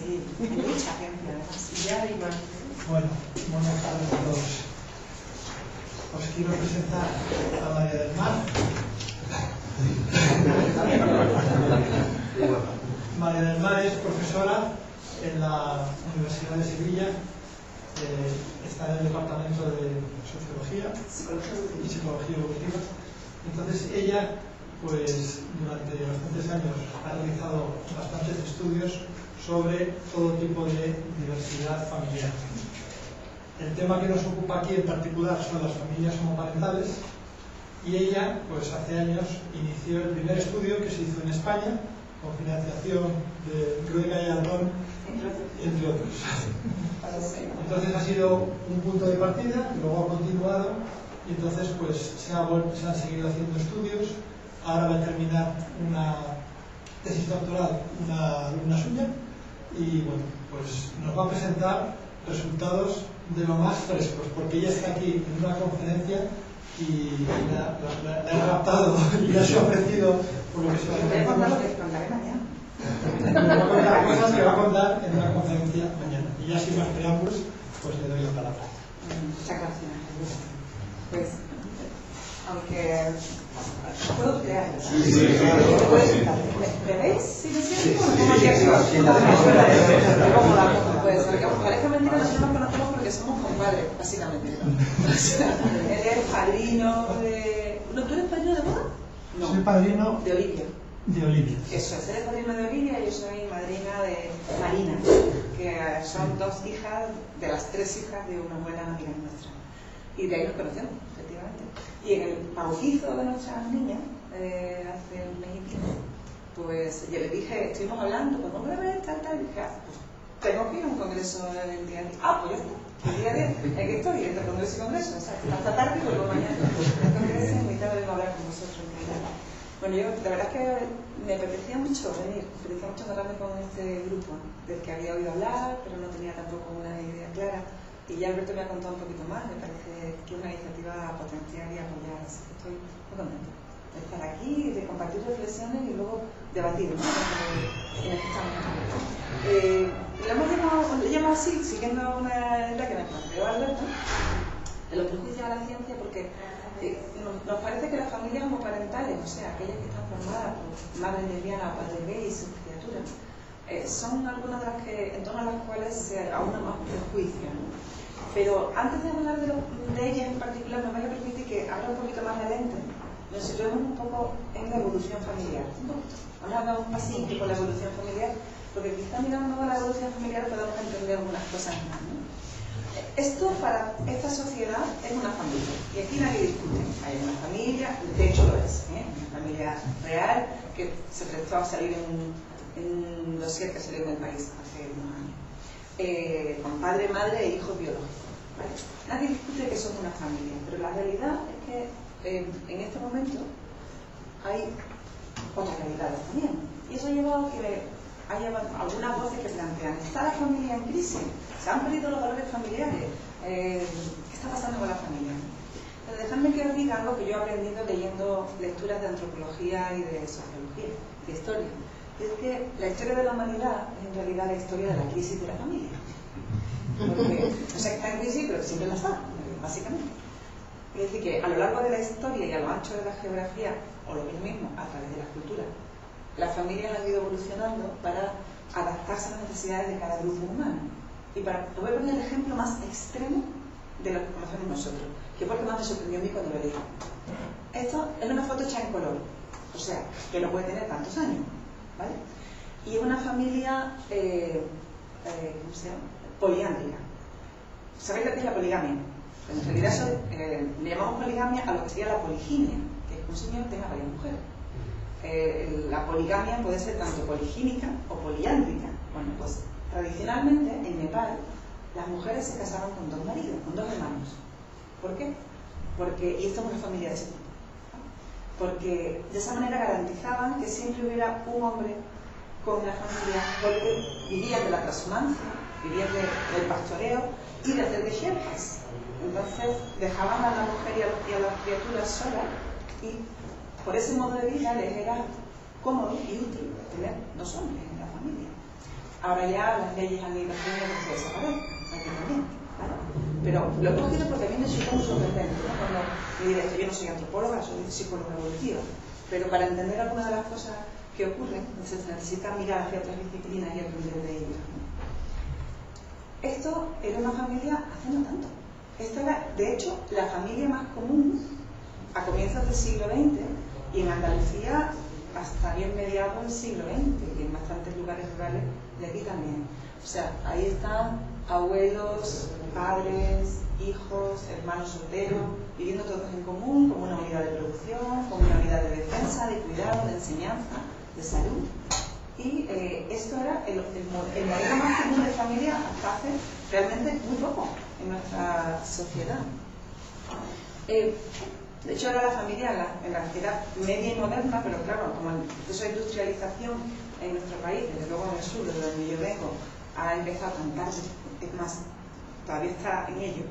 Sí, hay mucha gente además. Ya hay más. Bueno, buenas tardes a todos. Os quiero presentar a María del Mar. María del Mar es profesora en la Universidad de Sevilla, está en el departamento de Sociología y Psicología Evolutiva. Entonces ella, pues durante bastantes años ha realizado bastantes estudios sobre todo tipo de diversidad familiar. El tema que nos ocupa aquí en particular son las familias homoparentales, y ella, pues hace años, inició el primer estudio que se hizo en España con financiación de Gruega y Aldón, entre otros. Entonces ha sido un punto de partida, luego ha continuado, y entonces pues se han seguido haciendo estudios. Ahora va a terminar una tesis doctoral una alumna suya, y bueno, pues nos va a presentar resultados de lo más frescos, porque ella está aquí en una conferencia y la he raptado y le he ofrecido por lo que se va a Voy a contar lo que contaré mañana. va a contar cosas que va a contar en una conferencia mañana. Y ya sin más preámbulos, pues le doy la palabra. Muchas gracias. Pues, aunque puedo crear. ¿Me veis? ¿Sí me siento? Pues, aunque parezca mentira, nosotros nos conocemos porque somos compadres, básicamente. Él es padrino de... ¿No, tú eres padrino de boda? No. Soy padrino de Olivia. De Olivia. Eso, él es padrino de Olivia y yo soy madrina de Marina, que son dos hijas de las tres hijas de una buena amiga nuestra. Y de ahí nos conocemos, efectivamente. Y en el bautizo de nuestras niñas, hace un mes y pico, pues yo le dije, estuvimos hablando, pues vamos a ver, tal, y dije, pues tengo que ir a un congreso el día 10. Pues ya está, el día 10, ¿en qué estoy? Entre congreso y congreso, o sea, hasta tarde y vuelvo mañana al congreso y mi tarde vengo a hablar con vosotros. Bueno, yo la verdad es que me apetecía mucho venir, me apetecía mucho encontrarme con este grupo del que había oído hablar, pero no tenía tampoco una idea clara. Y ya Alberto me ha contado un poquito más, me parece que es una iniciativa a potenciar y apoyar, así que estoy muy contenta de estar aquí, de compartir reflexiones y luego debatir, ¿no? Lo llamo así, siguiendo una idea que me planteó Alberto, de los prejuicios a la ciencia, porque nos parece que las familias homoparentales, o sea, aquellas que están formadas por madres lesbianas o padres gays y sus criaturas, son algunas de las que, en torno a las cuales se aúna más prejuicio, ¿no? Pero antes de hablar de ellas en particular, me voy a permitir que abra un poquito más de lente, nos situemos un poco en la evolución familiar. Vamos a dar un pasito por la evolución familiar, porque quizá mirando a la evolución familiar podemos entender algunas cosas más, ¿no? Esto para esta sociedad es una familia, y aquí nadie discute. Hay una familia, de hecho lo es, una familia real que se prestó a salir en un dossier que salió en el país hace unos años, con padre, madre e hijos biológicos, ¿vale? Nadie discute que son una familia, pero la realidad es que en este momento hay otras realidades también, y eso ha llevado a que hay algunas voces que plantean, ¿está la familia en crisis? ¿Se han perdido los valores familiares? ¿Qué está pasando con la familia? Pero dejadme que os diga algo que yo he aprendido leyendo lecturas de antropología y de sociología, de historia. Es que la historia de la humanidad es en realidad la historia de la crisis de la familia. Porque, o sea, que está en crisis, pero siempre la está, básicamente. Es decir, que a lo largo de la historia y a lo ancho de la geografía, o lo que es mismo, a través de la cultura, las familias han ido evolucionando para adaptarse a las necesidades de cada grupo humano. Y os voy a poner el ejemplo más extremo de lo que conocemos nosotros, que fue el que más me sorprendió a mí cuando lo leí. Esto es una foto hecha en color, o sea, que no puede tener tantos años, ¿vale? Y es una familia, ¿cómo se llama? Poliándrica. ¿Sabéis lo que es la poligamia? En realidad eso, le llamamos poligamia a lo que sería la poliginia, que es que un señor tenga varias mujeres. La poligamia puede ser tanto poligínica o poliándrica. Bueno, pues tradicionalmente en Nepal las mujeres se casaban con dos maridos, con dos hermanos. ¿Por qué? Y esto es una familia de ese tipo. Porque de esa manera garantizaban que siempre hubiera un hombre con una familia, porque vivían de la transhumancia, vivían del pastoreo y de hacer de siervas. Entonces dejaban a la mujer y a las criaturas solas, y por ese modo de vida les era cómodo y útil tener dos hombres en la familia. Ahora ya las leyes han ido haciendo que se desaparezcan, aquí también, ¿vale? Pero lo he cogido porque a mí me resulta muy sorprendente, ¿no? Cuando me diré que yo no soy antropóloga, soy psicóloga evolutiva, pero para entender algunas de las cosas que ocurren se necesita mirar hacia otras disciplinas y aprender de ellas, ¿no? Esto era una familia hace no tanto. Esta era, de hecho, la familia más común a comienzos del siglo XX y en Andalucía hasta bien mediados del siglo XX y en bastantes lugares rurales de aquí también. O sea, ahí están abuelos, padres, hijos, hermanos solteros, viviendo todos en común, como una unidad de producción, como una unidad de defensa, de cuidado, de enseñanza, de salud. Y esto era el modelo más común de familia hasta hace realmente muy poco en nuestra sociedad. De hecho, ahora la familia en la era media y moderna, pero claro, como el proceso de industrialización en nuestro país, desde luego en el sur, desde donde yo vengo, ha empezado tan tarde, es más, todavía está en ello.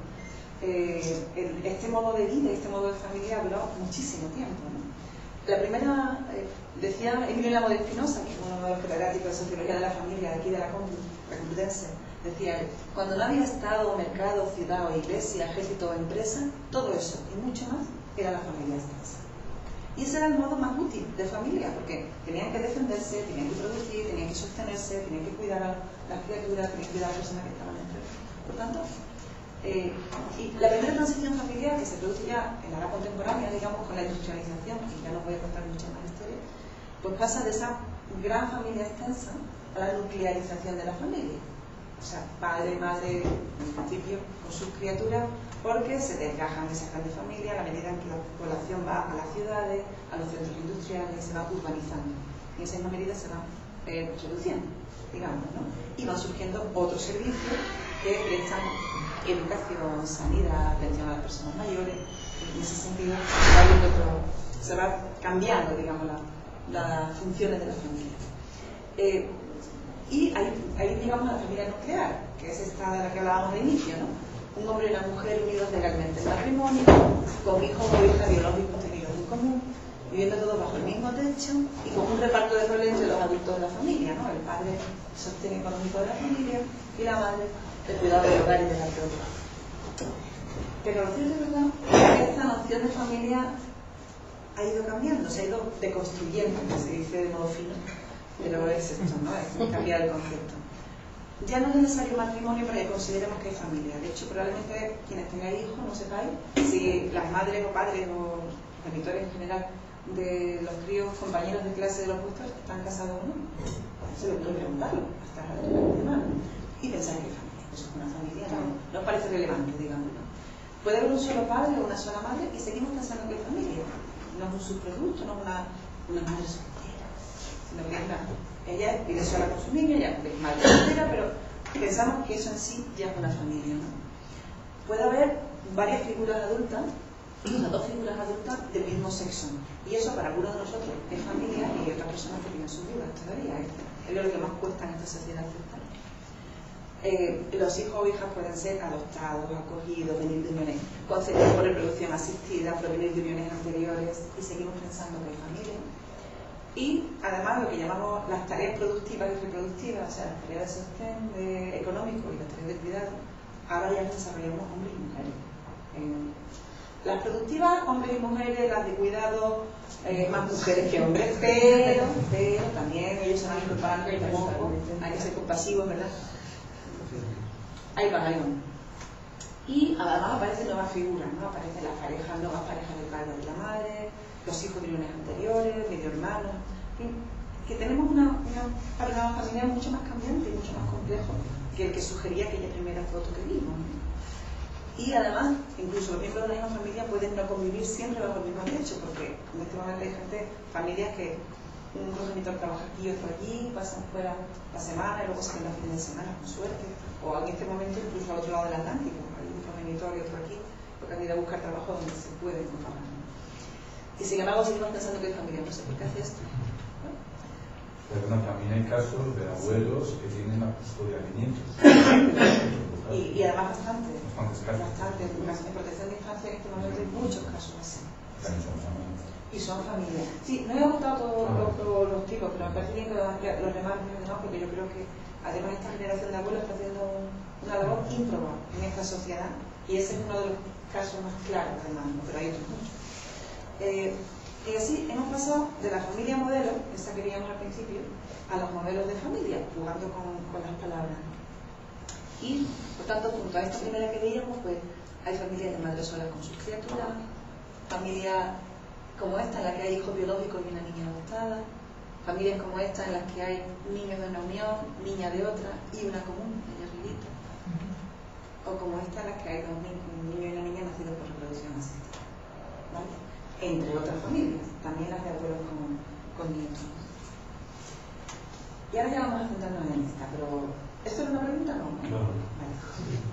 Este modo de vida, este modo de familia ha durado muchísimo tiempo, ¿no? La primera, decía Emilio Lago de Espinosa, que es uno de los catedráticos de Sociología de la Familia de aquí de la Complutense, decía, cuando no había Estado, mercado, ciudad o iglesia, ejército o empresa, todo eso y mucho más era la familia extensa. Y ese era el modo más útil de familia, porque tenían que defenderse, tenían que producir, tenían que sostenerse, tenían que cuidar a las criaturas, tenían que cuidar a las personas que estaban entre ellos. Por tanto, y la primera transición familiar que se produce ya en la era contemporánea, digamos, con la industrialización, y ya no voy a contar mucha más historia, pues pasa de esa gran familia extensa a la nuclearización de la familia. O sea, padre, madre, en principio, con sus criaturas, porque se desgajan esas grandes familias a la medida en que la población va a las ciudades, a los centros industriales, se va urbanizando. Y en esa medida se van reduciendo, digamos, ¿no? Y van surgiendo otros servicios que prestan educación, sanidad, atención a las personas mayores. En ese sentido, se va cambiando, digamos, las funciones de la familia. Y ahí llegamos a la familia nuclear, que es esta de la que hablábamos de inicio, ¿no? Un hombre y una mujer unidos legalmente en matrimonio, con hijos o hijas biológicos tenidos en común, viviendo todos bajo el mismo techo y con un reparto de roles entre los adultos de la familia, ¿no? El padre sostén económico de la familia y la madre el cuidado del hogar y de la criatura. Pero lo cierto es verdad que esta noción de familia ha ido cambiando, se ha ido deconstruyendo, que se dice de modo fino, pero es esto, ¿no? Es cambiar el concepto. Ya no es necesario matrimonio para que consideremos que hay familia. De hecho, probablemente quienes tengáis hijos no sepáis si las madres o padres o genitores en general de los críos compañeros de clase de los vuestros están casados o no. Se lo puedo preguntarlo hasta la altura de mano. Y pensáis que hay familia. Eso es una familia, no os parece relevante, digamos, ¿no? Puede haber un solo padre o una sola madre y seguimos pensando que hay familia. No es un subproducto, no es una madre soltera, sino que es ella vive sola con su niño, ella es madre soltera, pero pensamos que eso en sí ya es una familia, ¿no? Puede haber varias figuras adultas, dos figuras adultas del mismo sexo, y eso para algunos de nosotros es familia y hay otras personas que tienen sus dudas todavía. Es lo que más cuesta en esta sociedad aceptar. Los hijos o hijas pueden ser adoptados, acogidos, venir de uniones concebidas por reproducción asistida, provenir de uniones anteriores, y seguimos pensando que hay familia. Y además lo que llamamos las tareas productivas y reproductivas, o sea, las tareas de sostén económico y las tareas de cuidado, ahora ya las desarrollamos hombres y mujeres. Las productivas, hombres y mujeres, las de cuidado, más mujeres que hombres, pero también ellos se van incorporando un poco, hay que ser compasivos, ¿verdad? Ahí van. Y además aparecen nuevas figuras, ¿no? Aparecen las parejas, nuevas parejas del padre y de la madre, los hijos de uniones anteriores, medio hermanos, que tenemos una panorama familiar mucho más cambiante y mucho más complejo que el que sugería aquella primera foto que vimos, ¿no? Y además, incluso los miembros de la misma familia pueden no convivir siempre bajo el mismo techo, porque en este momento hay familias que un progenitor trabaja aquí y otro allí, pasan fuera la semana y luego se ven los fines de semana, con suerte, o en este momento incluso al otro lado del Atlántico, hay un progenitor y otro aquí, porque han ido a buscar trabajo donde se puede comparar. Y sin embargo seguimos pensando que hay familia, no sé por qué hace esto. Pero no, también hay casos de abuelos que tienen la custodia de nietos. Y además bastante. Bastante. En protección de infancia en este momento hay muchos casos así. Y son familias. Sí, no he apuntado todos los tipos, pero me parece bien que los remarques, ¿no? Porque yo creo que Además, esta generación de abuelos está haciendo una labor ímproba en esta sociedad, y ese es uno de los casos más claros, además, ¿no? Pero hay otros muchos. Y así hemos pasado de la familia modelo, esa que veíamos al principio, a los modelos de familia, jugando con las palabras. Y, por tanto, junto a esta primera que veíamos, pues hay familias de madres solas con sus criaturas, familias como esta en la que hay hijos biológicos y una niña adoptada, familias como esta en las que hay niños de una unión, niña de otra y una común, ella arribita. O como esta en las que hay un niño y una niña nacidos por reproducción asistida, ¿vale? Entre otras familias, también las de abuelos con nietos. Y ahora ya vamos a centrarnos en esta, pero ¿esto es una pregunta? No. Claro. Vale.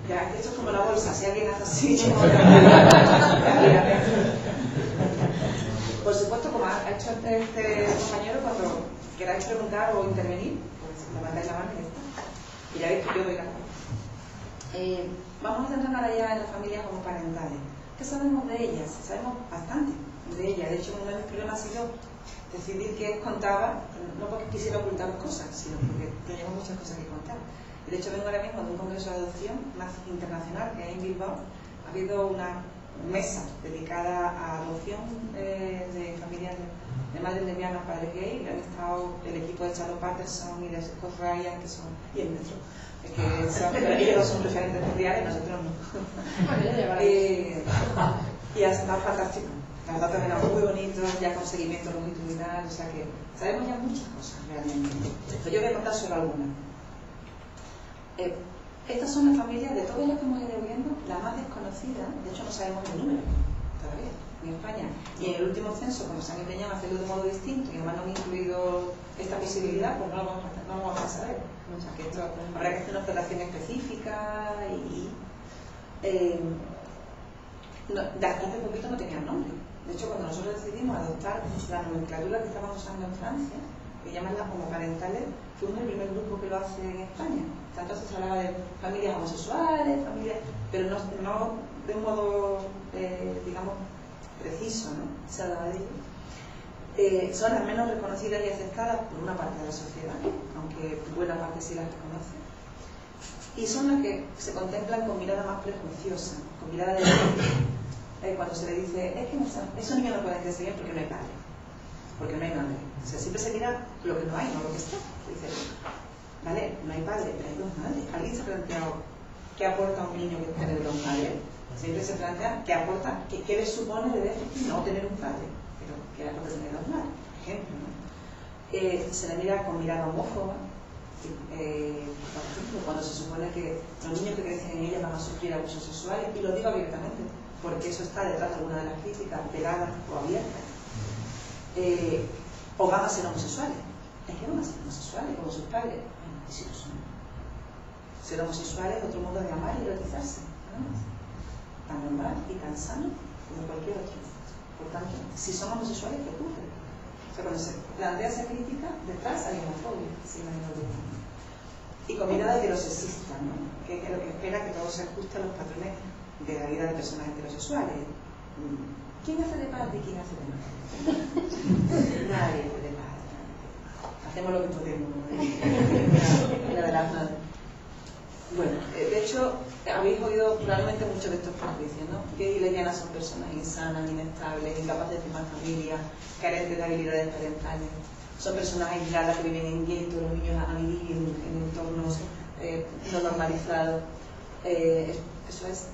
Ya, esto es como la bolsa, si alguien hace así. Por supuesto, como ha hecho este compañero, cuando queráis preguntar o intervenir, pues levantáis la mano y ya está. Y ya veis que yo doy la mano. Vamos a centrarnos ahora ya en las familias homoparentales. ¿Qué sabemos de ellas? Sabemos bastante de ellas. De hecho, uno de mis problemas ha sido decidir qué contaba, no porque quisiera ocultar cosas, sino porque teníamos muchas cosas que contar. De hecho, vengo ahora mismo de un congreso de adopción más internacional que hay en Bilbao. Ha habido una mesa dedicada a adopción de familias de madres lesbianas, padres gay. Han estado el equipo de Charlotte Patterson y de Scott Ryan, que son, y el nuestro, que ellos son referentes mundiales, nosotros no. Y ha estado fantástico. Los datos eran muy bonitos, ya con seguimiento longitudinal, o sea que sabemos ya muchas cosas realmente. Pero yo voy a contar solo algunas. Estas son las familias, de todas las que hemos ido viendo, la más desconocida. De hecho no sabemos el número todavía en España, y en el último censo, como se han empeñado a hacerlo de modo distinto y además no han incluido esta posibilidad, pues no lo vamos a saber. O sea que esto habrá que hacer una operación específica y de hasta hace poquito no tenían nombre. De hecho, cuando nosotros decidimos adoptar la nomenclatura que estaban usando en Francia, que llaman las homoparentales, fuimos el primer grupo que lo hace en España. Entonces se hablaba de familias homosexuales, familias, pero no de un modo, digamos, preciso, ¿no? Se hablaba de ello. Son las menos reconocidas y aceptadas por una parte de la sociedad, aunque buena parte sí las reconoce. Y son las que se contemplan con mirada más prejuiciosa, con mirada de cuando se le dice, es que esos niños no pueden crecer bien porque no hay padre, porque no hay madre. O sea, siempre se mira lo que no hay, no lo que está. Se dice, vale, no hay padre, pero hay dos madres. ¿Alguien se ha planteado qué aporta a un niño que tiene dos madres? Siempre se plantea qué aporta, qué le supone de no tener un padre, pero qué aporta tener dos madres, por ejemplo, ¿no? Se le mira con mirada homófoba. Por ejemplo, cuando se supone que los niños que crecen en ella van a sufrir abusos sexuales, y lo digo abiertamente, porque eso está detrás de alguna de las críticas, pegadas o abiertas, o van a ser homosexuales. Es que van a ser homosexuales como sus padres. Bueno, y si lo son. Ser homosexuales es otro modo de amar y erotizarse, ¿no? Tan normal y tan sano como cualquier otro. Por tanto, si son homosexuales, ¿qué ocurre? O sea, cuando se plantea esa crítica, detrás hay homofobia, sin la menor duda. Y con mirada heterosexista, ¿no? Que es lo que espera que todo se ajuste a los patrones de la vida de personas heterosexuales. ¿Quién hace de padre y quién hace de madre? Nadie hace de padre. Hacemos lo que podemos. La de las madres. Bueno, de hecho, habéis oído probablemente muchos de estos prejuicios, ¿no? Gays y lesbianas son personas insanas, inestables, incapaces de formar familia, carentes de habilidades parentales. Son personas aisladas que viven en guetos, los niños a vivir en entornos no normalizados. Eso es,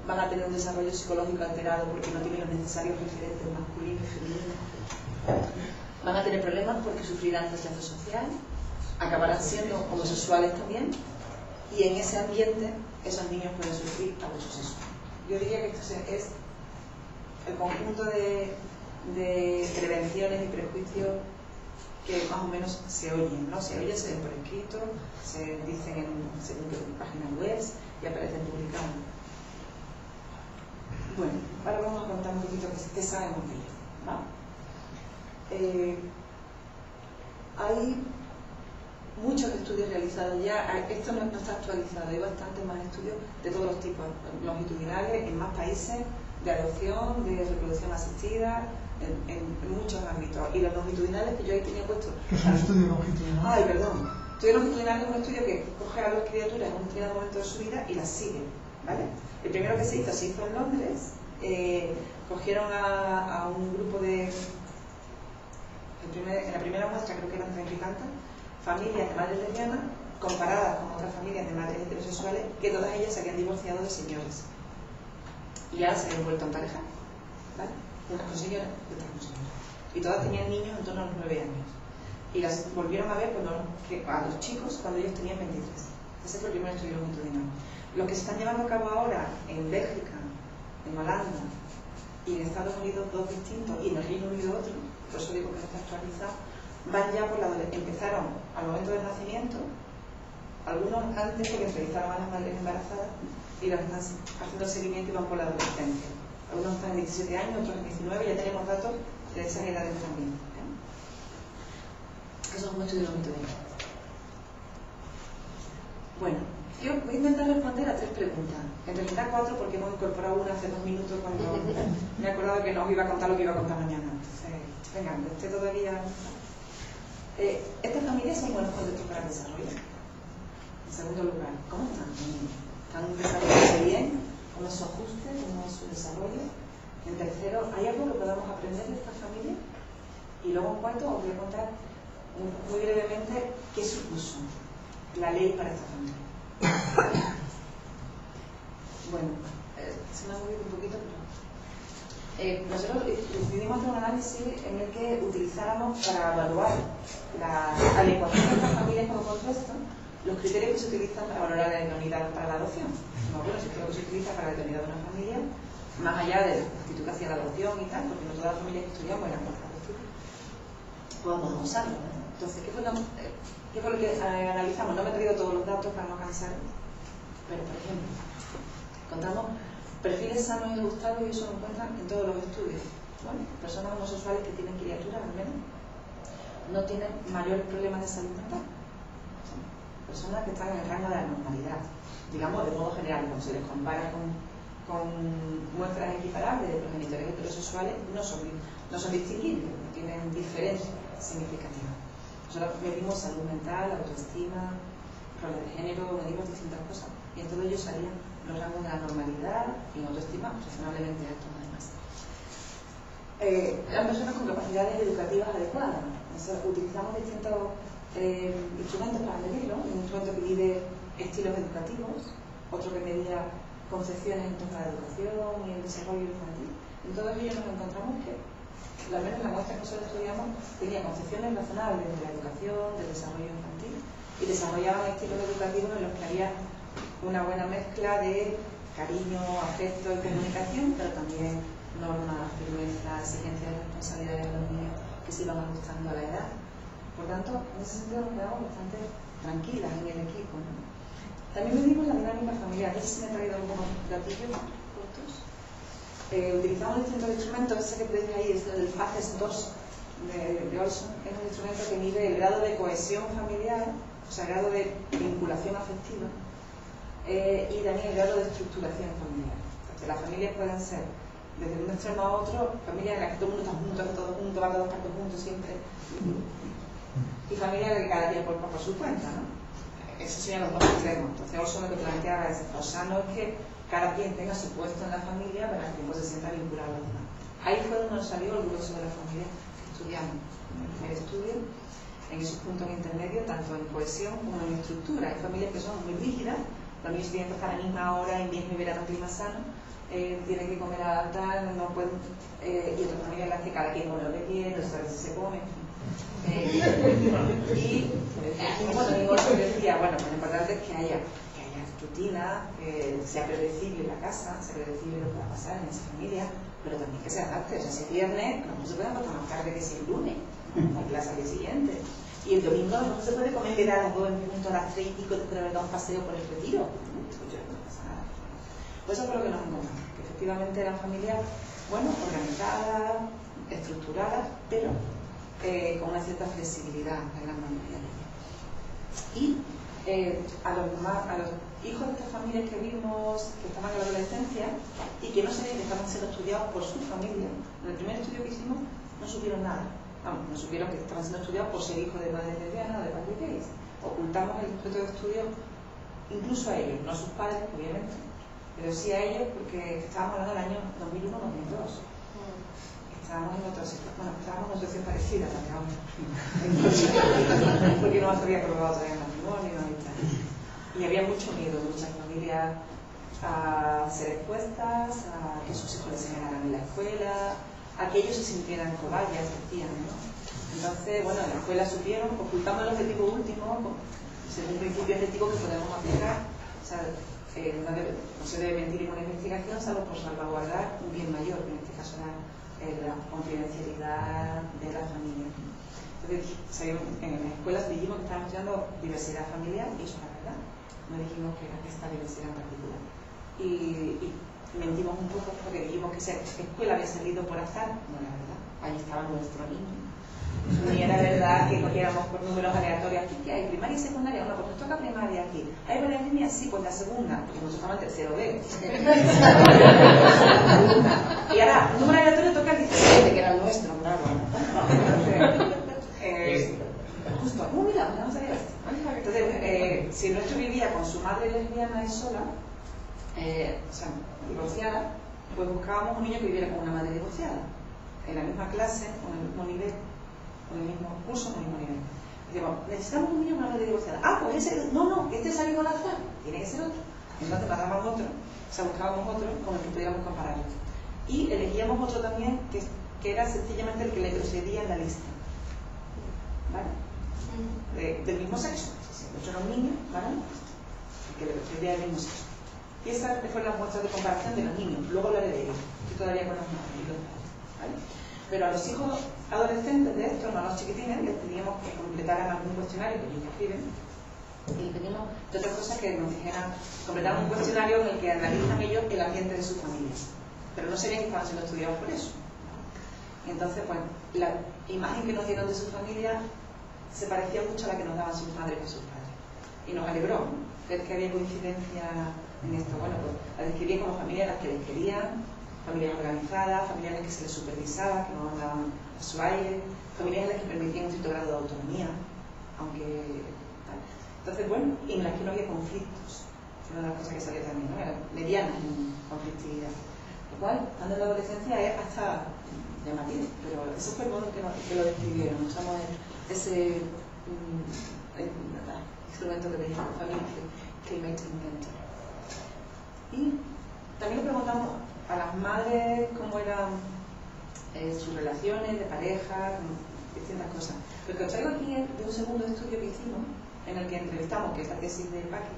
van a tener un desarrollo psicológico alterado porque no tienen los necesarios referentes masculinos y femeninos. Van a tener problemas porque sufrirán rechazo social, acabarán siendo homosexuales también, y en ese ambiente esos niños pueden sufrir abuso sexual. Yo diría que esto es el conjunto de prevenciones y prejuicios que más o menos se oyen, ¿no? Se oyen, se ven por escrito, se dicen en páginas web y aparecen publicados. Bueno, ahora vamos a contar un poquito qué sabemos de ello, ¿va? Hay muchos estudios realizados ya, esto no está actualizado, hay bastantes más estudios de todos los tipos, longitudinales, en más países, de adopción, de reproducción asistida, en muchos ámbitos. Y los longitudinales que yo ahí tenía puesto. ¿Qué es un estudio longitudinal? Ay, perdón. Estudio longitudinal es un estudio que coge a las criaturas en un determinado momento de su vida y las sigue, ¿vale? El primero que se hizo en Londres. Cogieron a un grupo de... En la primera muestra creo que eran 30 y tantas familias de madres lesbianas comparadas con otras familias de madres heterosexuales que todas ellas se habían divorciado de señores y ahora se habían vuelto a emparejar, ¿vale? Unas con señoras y otras con señores, y todas tenían niños en torno a los 9 años y las volvieron a ver a los chicos cuando ellos tenían 23. Ese fue el primer estudio longitudinal. Los que se están llevando a cabo ahora en Bélgica, en Holanda y en Estados Unidos, dos distintos, y en el Reino Unido otro, por eso digo que no está actualizado, van ya por empezaron al momento del nacimiento, algunos antes porque entrevistaron a las madres embarazadas y las están haciendo seguimiento y van por la adolescencia. Algunos están en 17 años, otros en 19, ya tenemos datos de esas edades también. Eso es un estudio longitudinal. Bueno, yo voy a intentar responder a 3 preguntas. En realidad 4 porque hemos incorporado una hace 2 minutos cuando me he acordado que no os iba a contar lo que iba a contar mañana. Entonces, venga, esté todavía... estas familias son buenos contextos para el desarrollo. En segundo lugar, ¿cómo están? ¿Están desarrollándose bien? ¿Cómo es su ajuste? ¿Cómo es su desarrollo? En tercero, ¿hay algo que podamos aprender de estas familias? Y luego en cuarto os voy a contar muy brevemente qué supuso la ley para esta familia. Bueno, se me ha movido un poquito, pero nosotros decidimos hacer un análisis en el que utilizáramos para evaluar la adecuación de estas familias como contexto los criterios que se utilizan para valorar la idoneidad para la adopción. No, bueno, si creo que se utiliza para la idoneidad de una familia, más allá de la actitud hacia la adopción y tal, porque no todas las familias que estudiamos eran contra la adopción, podemos usarlo, ¿no? Entonces, ¿qué fue lo que analizamos? No me he traído todos los datos para no cansar, pero por ejemplo, contamos perfiles sanos y ajustados y eso lo encuentran en todos los estudios. Bueno, personas homosexuales que tienen criaturas al menos no tienen mayores problemas de salud mental. Personas que están en el rango de la normalidad, digamos de modo general, cuando se les compara con muestras equiparables de progenitores heterosexuales, no son distinguibles, no tienen diferencias significativas. Nosotros medimos salud mental, autoestima, roles de género, medimos distintas cosas y en todo ello salían los rangos de la normalidad y en autoestima razonablemente altos además. Eran personas con capacidades educativas adecuadas. Nosotros utilizamos distintos instrumentos para medirlo. Un instrumento que mide estilos educativos, otro que medía concepciones en torno a la educación y el desarrollo infantil. En todos ellos nos encontramos que, al menos la muestra que nosotros estudiamos, tenía concepciones razonables de la educación, del desarrollo infantil, y desarrollaban estilos educativos en los que había una buena mezcla de cariño, afecto y comunicación, pero también normas, firmeza, exigencias de responsabilidades de los niños que se iban ajustando a la edad. Por tanto, en ese sentido nos quedamos bastante tranquilas en el equipo, ¿no? También medimos la dinámica familiar. No sé si me he traído algunos datillos cortos. Utilizamos distintos instrumentos. Ese que veis ahí es el FACES 2 de Olson. Es un instrumento que mide el grado de cohesión familiar, o sea, el grado de vinculación afectiva, y también el grado de estructuración familiar. Porque las familias pueden ser, desde un extremo a otro, familias en las que todo el mundo está junto, que todo junto, va a todas partes juntos siempre, y familias en las que cada día por su cuenta, ¿no? Esos serían los dos extremos. Entonces, Olson lo que planteaba es: lo sano es que cada quien tenga su puesto en la familia para que se sienta vinculado a los demás. Ahí fue donde nos salió el grueso de la familia que estudiamos en el primer estudio, en esos puntos intermedios, tanto en cohesión como en estructura. Hay familias que son muy rígidas, los niños tienen que estar a la misma hora, invierno y verano, clima sano, tienen que comer a tal, no pueden, y otras familias en las que cada quien come lo que quiere, no sabe si se come. Y bueno, ningún otro decía, bueno, lo importante es que haya rutina, que sea predecible la casa, sea predecible lo que va a pasar en esa familia, pero también que se adapte. O sea, si es viernes, no se puede acostar más tarde que si es lunes, la clase al día siguiente. Y el domingo no se puede comer a las 2 en punto, a las 3 y pico, después de dar un paseo por el retiro. No pasa nada. Pues eso fue lo que nos encontramos, que efectivamente eran familias, bueno, organizadas, estructuradas, pero con una cierta flexibilidad en la mayoría de ellas. Y a los hijos de estas familias que vimos, que estaban en la adolescencia y que no sabían que estaban siendo estudiados por su familia, en el primer estudio que hicimos no supieron nada. Vamos, no supieron que estaban siendo estudiados por ser hijos de madres lesbianas o de padres gays, ocultamos el objeto de estudio incluso a ellos, no a sus padres, obviamente, pero sí a ellos porque estábamos hablando del año 2001-2002. Estábamos en otra situación parecida a la que ahora. Porque no se había aprobado todavía el matrimonio y tal. Y había mucho miedo de muchas familias a ser expuestas, a que sus hijos les señalaran en la escuela, a que ellos se sintieran cobayas, decían, ¿no? Entonces, bueno, en la escuela supieron, ocultamos el objetivo último, según principios éticos que podemos aplicar. O sea, no se debe mentir en una investigación, salvo por salvaguardar un bien mayor, que en este caso era la confidencialidad de la familia. Entonces, en las escuelas dijimos que estábamos estudiando diversidad familiar, y eso es la verdad. No dijimos que era esta diversidad en particular. Y mentimos un poco porque dijimos que esa escuela había salido por azar. No era verdad. Allí estaba nuestro niño. Ni era verdad que cogiéramos por números aleatorios. ¿Aquí qué hay? ¿Primaria y secundaria? No, pues nos toca primaria aquí. ¿Hay varias líneas? Sí, pues la segunda, porque nosotros estábamos en tercero B. Y ahora, número aleatorio toca el 17, que era el nuestro, claro. Justo, mira, vamos a ver esto. Entonces, si nuestro vivía con su madre lesbiana y sola, o sea, divorciada, pues buscábamos un niño que viviera con una madre divorciada, en la misma clase, con el mismo nivel, con el mismo curso, con el mismo nivel. Decimos, necesitamos un niño con una madre divorciada. Ah, pues ese, no, este salió al azar, tiene que ser otro. Entonces pasábamos otro, o sea, buscábamos otro con el que pudiéramos compararlo. Y elegíamos otro también que era sencillamente el que le procedía en la lista. ¿Vale? Del mismo sexo. Si otro era un niño, ¿vale? El que le procedía del mismo sexo. Y esas fueron las muestras de comparación de los niños. Luego lo haré de ellos. Estoy todavía con los niños. ¿Vale? Pero a los hijos adolescentes de estos, no a los chiquitines, les teníamos que completaran algún cuestionario que ellos escriben. Y les pedimos, de otras cosas, que nos dijeran, completaran un cuestionario en el que analizan ellos el ambiente de sus familias. Pero no sabían que estaban siendo estudiados por eso. Y entonces, bueno, la imagen que nos dieron de su familia se parecía mucho a la que nos daban sus madres y sus padres. Y nos alegró, ¿no?, ver que había coincidencia en esto. Bueno, pues la describían como familias a las que les querían, familias organizadas, familias en las que se les supervisaba, que no andaban a su aire, familias en las que permitían un cierto grado de autonomía, aunque tal. Entonces, bueno, y en las que no había conflictos. Una de las cosas que salió también, ¿no?, era mediana en conflictividad. Lo cual, estando en la adolescencia, es hasta llamativo, pero eso fue el modo que lo describieron. Usamos ese instrumento que teníamos, Family Climate Inventor. Y también le preguntamos a las madres cómo eran sus relaciones de pareja, distintas cosas. Lo que os traigo aquí es de un segundo estudio que hicimos, en el que entrevistamos, que es la tesis de Paqui,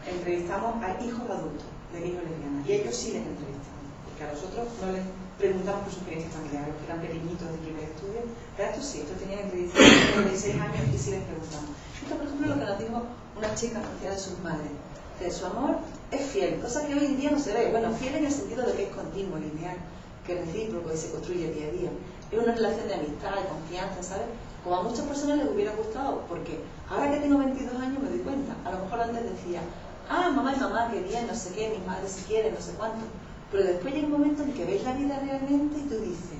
entrevistamos a hijos adultos de gays o lesbianas, y a ellos sí les entrevistamos, porque a nosotros no les preguntamos por su experiencia familiar, los que eran pequeñitos de primer estudio, pero estos sí, estos tenían entre 16 años y sí les preguntamos. Esto, por ejemplo, lo que nos dijo una chica anunciada de sus madres, que su amor es fiel, cosa que hoy en día no se ve. Bueno, fiel en el sentido de que es continuo, lineal, que es recíproco y se construye día a día. Es una relación de amistad, de confianza, ¿sabes? Como a muchas personas les hubiera gustado, porque ahora que tengo 22 años me doy cuenta. A lo mejor antes decía, mamá y mamá, qué bien, no sé qué, mis madres si quieren, no sé cuánto. Pero después llega un momento en que ves la vida realmente y tú dices,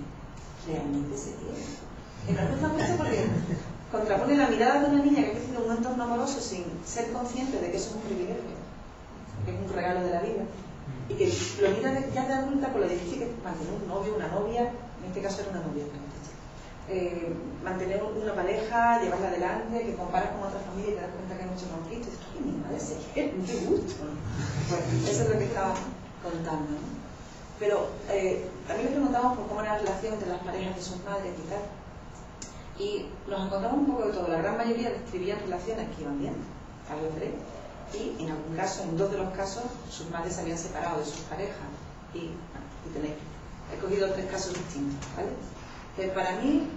¿realmente se quiere? Y no me gusta porque contrapone la mirada de una niña que ha crecido en un entorno amoroso sin ser consciente de que eso es un privilegio, que es un regalo de la vida, y que lo mira ya de adulta con lo difícil que es mantener un novio, una novia, en este caso era una novia, mantener una pareja, llevarla adelante, que comparas con otra familia y te das cuenta que hay muchos conflictos y dices, ¡ay, mi madre se quiere! ¡Qué gusto! Bueno, eso es lo que estaba contando, ¿no? Pero también les preguntamos por cómo era la relación entre las parejas de sus madres y tal, y nos encontramos un poco de todo. La gran mayoría describían relaciones que iban bien, algo de, y en algún caso, en 2 de los casos, sus madres se habían separado de sus parejas, y tenéis, he cogido 3 casos distintos, ¿vale? Pero para mí,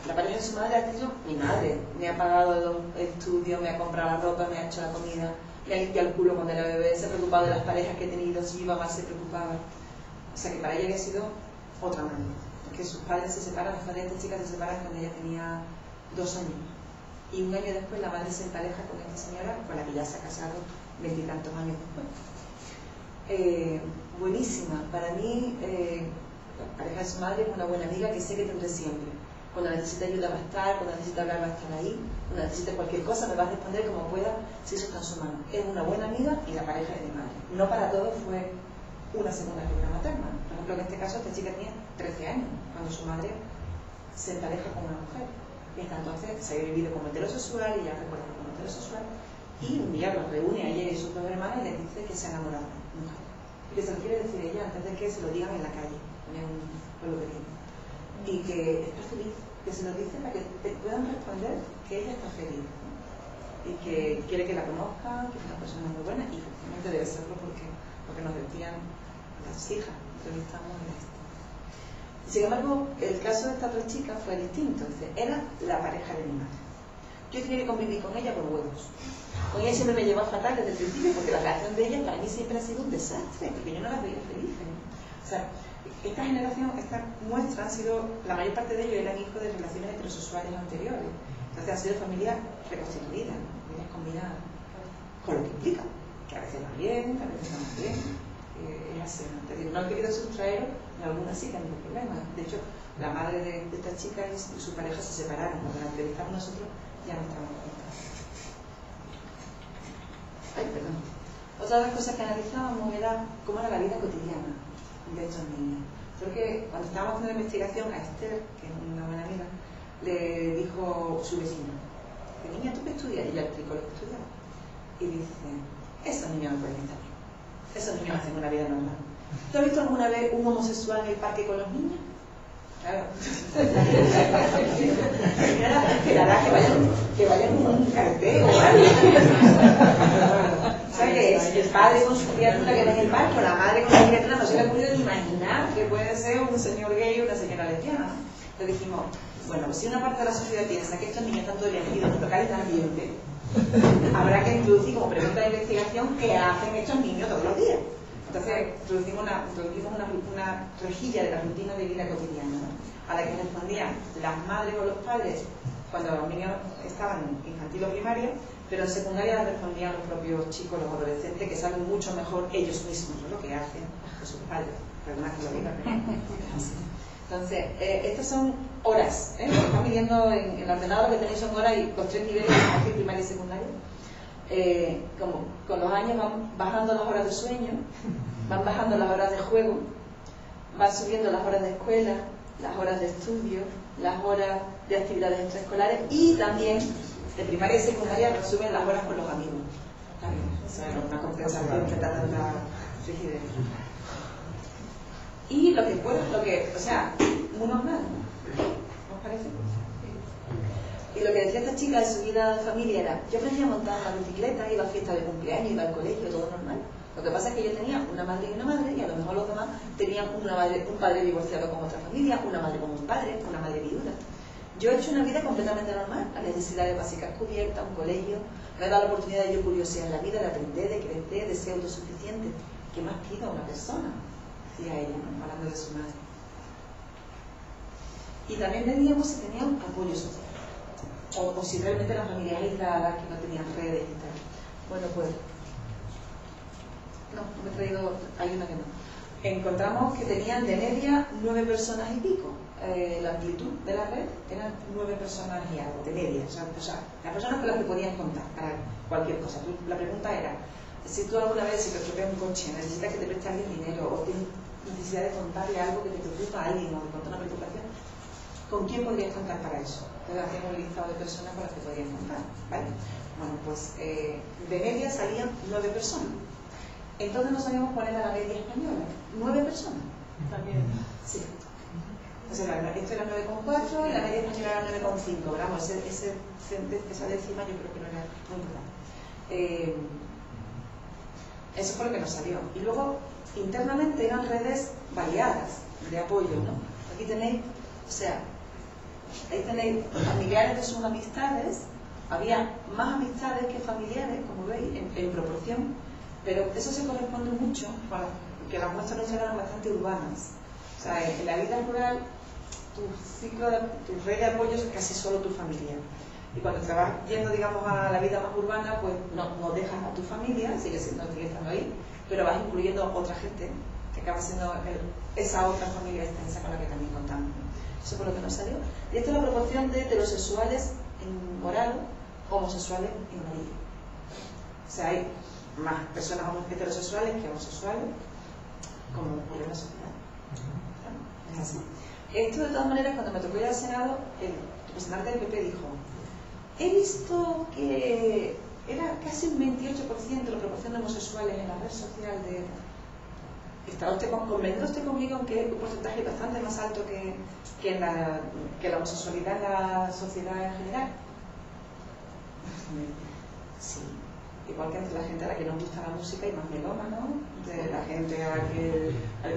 la pareja de su madre ha sido mi madre. Me ha pagado el estudio, me ha comprado la ropa, me ha hecho la comida, me ha limpiado el culo cuando era bebé, se ha preocupado de las parejas que he tenido, si iba mal se preocupaba. O sea que para ella había sido otra madre. Que sus padres se separan, las padres de esta chica se separan cuando ella tenía 2 años. Y un año después la madre se empareja con esta señora, con la que ya se ha casado 20 y tantos años después. Buenísima. Para mí, la pareja de su madre es una buena amiga que sé que tendré siempre. Cuando necesite ayuda va a estar, cuando necesite hablar va a estar ahí, cuando necesite cualquier cosa me va a responder como pueda, si eso está en su mano. Es una buena amiga y la pareja de mi madre. No para todos fue una segunda figura materna. Por ejemplo, en este caso, esta chica tenía 13 años cuando su madre se empareja con una mujer. Y hasta entonces se había vivido como heterosexual y ya recuerda como heterosexual. Y un día los reúne a ella y sus dos hermanas y les dice que se ha enamorado de una mujer. Y que se lo quiere decir ella antes de que se lo digan en la calle, en un pueblo pequeño. Y que está feliz, que se lo dice para que te puedan responder que ella está feliz, ¿no? Y que quiere que la conozcan, que es una persona muy buena, y efectivamente debe serlo porque nos decían las hijas, entrevistamos en esto. Sin embargo, el caso de esta otra chica fue distinto. Era la pareja de mi madre. Yo tenía que convivir con ella por huevos. Con ella siempre me llevaba fatal desde el principio, porque la relación de ella para mí siempre ha sido un desastre, porque yo no las veía felices, ¿no? O sea, esta generación, esta muestra, han sido, la mayor parte de ellos eran hijos de relaciones heterosexuales anteriores. Entonces han sido familias reconstituidas, ¿no? Familias combinadas, con lo que implica, que a veces va bien, que a veces no va bien. Es así, ¿no? Es decir, no he querido sustraer, en algunas sí que han tenido problemas. De hecho, la madre de esta chica y su pareja se separaron. Cuando la entrevistamos nosotros ya no estaban juntas. Ay, perdón. Otra de las cosas que analizábamos era cómo era la vida cotidiana de estos niños. Porque cuando estábamos haciendo la investigación, a Esther, que es una buena amiga, le dijo su vecino: niña, ¿tú qué estudias? Y ella explicó lo que estudiaba. Y dice: esos niños no pueden estar bien. Esos niños hacen una vida normal. ¿Tú has visto alguna vez un homosexual en el parque con los niños? Claro. Esperará que vayan con un cartel o algo. ¿Sabes? El padre con su criatura que va en el parque, o la madre con su criatura, no se le ha podido imaginar que puede ser un señor gay o una señora lesbiana. Entonces dijimos, bueno, pues si una parte de la sociedad piensa que estos niños están todo el día metidos en tocar el ambiente, habrá que introducir como pregunta de investigación qué hacen estos niños todos los días. Entonces introducimos una rejilla de la rutina de vida cotidiana, ¿no? A la que respondían las madres o los padres cuando los niños estaban en infantil o primaria, pero en secundaria las respondían los propios chicos, los adolescentes, que saben mucho mejor ellos mismos, ¿no? Lo que hacen que sus padres. Perdona que lo diga, pero entonces, estas son horas, ¿eh? Lo que están midiendo en el ordenador, lo que tenéis son horas, y los 3 niveles de infantil, primaria y secundaria. Como con los años van bajando las horas de sueño, van bajando las horas de juego, van subiendo las horas de escuela, las horas de estudio, las horas de actividades extraescolares, y también de primaria y secundaria suben las horas con los amigos. Está bien, o sea, una compensación que da tanta rigidez. Y lo que puedo, o sea, muy normal, ¿no os parece? Y lo que decía esta chica de su vida de familia era: yo aprendí a montar la bicicleta, iba a fiestas de cumpleaños, iba al colegio, todo normal. Lo que pasa es que yo tenía una madre y una madre, y a lo mejor los demás tenían un padre divorciado con otra familia, una madre con un padre, una madre viuda. Yo he hecho una vida completamente normal, las necesidades básicas cubiertas, un colegio, me ha dado la oportunidad de yo curiosidad en la vida, de aprender, de crecer, de ser autosuficiente. ¿Qué más pido a una persona? Decía ella, ¿no? Hablando de su madre. Y también veíamos si tenían apoyo social, o si realmente eran familias aisladas, que no tenían redes y tal. Bueno, pues no me he traído, hay una que no. Encontramos que tenían de media 9 personas y pico. La amplitud de la red eran 9 personas y algo, de media. O sea, las personas con las que podían contar para cualquier cosa. La pregunta era: si tú alguna vez, si te estropeas un coche, necesitas que te preste alguien dinero, o tienes necesidad de contarle algo que te preocupa a alguien, o de contar una preocupación, ¿con quién podrías contar para eso? Entonces hacíamos un listado de personas con las que podías contar, ¿vale? Bueno, pues de media salían 9 personas. Entonces no sabíamos cuál era la media española. 9 personas. También. Sí. O sea, esto era 9,4 y la media española era 9,5. Vamos, esa décima yo creo que no era muy importante. Eso fue lo que nos salió. Y luego, internamente eran redes variadas de apoyo, ¿no? Aquí tenéis, o sea, ahí tenéis familiares de sus amistades. Había más amistades que familiares, como veis, en proporción, pero eso se corresponde mucho con que las muestras no eran bastante urbanas. O sea, en la vida rural, tu red de apoyo es casi solo tu familia. Y cuando te vas yendo, digamos, a la vida más urbana, pues no dejas a tu familia, sigue estando ahí, pero vas incluyendo otra gente que acaba siendo esa otra familia extensa con la que también contamos. eso fue lo que nos salió. Y esto es la proporción de heterosexuales en morado, homosexuales en amarillo. O sea, hay más personas heterosexuales que homosexuales, como ocurre en la sociedad. Es así. Esto, de todas maneras, cuando me tocó ir al Senado, el representante del PP dijo: he visto que era casi un 28% la proporción de homosexuales en la red social de... ¿Está usted convenido conmigo en que es un porcentaje bastante más alto que la homosexualidad en la sociedad en general? Sí. Igual que entre la gente a la que nos gusta la música y más melómano, de la gente a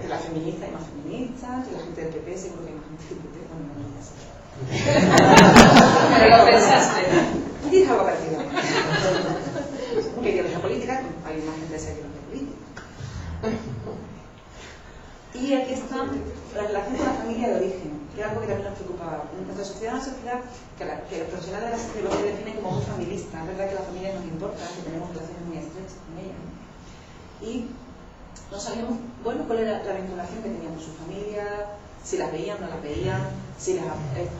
la feminista y más feminista, de la gente del PP seguro que hay más gente del PP, bueno, no ya sé. Pero lo pensaste. Dices algo parecido. Que Dios la política, hay más gente que no es política. Y aquí está la relación con la familia de origen, que era algo que también nos preocupaba. Nuestra sociedad es una sociedad que los profesionales de la psicología definen como muy familista. Es verdad que la familia nos importa, que tenemos relaciones muy estrechas con ella. Y no sabíamos, bueno, cuál era la vinculación que tenían con su familia, si las veían, no las veían, si las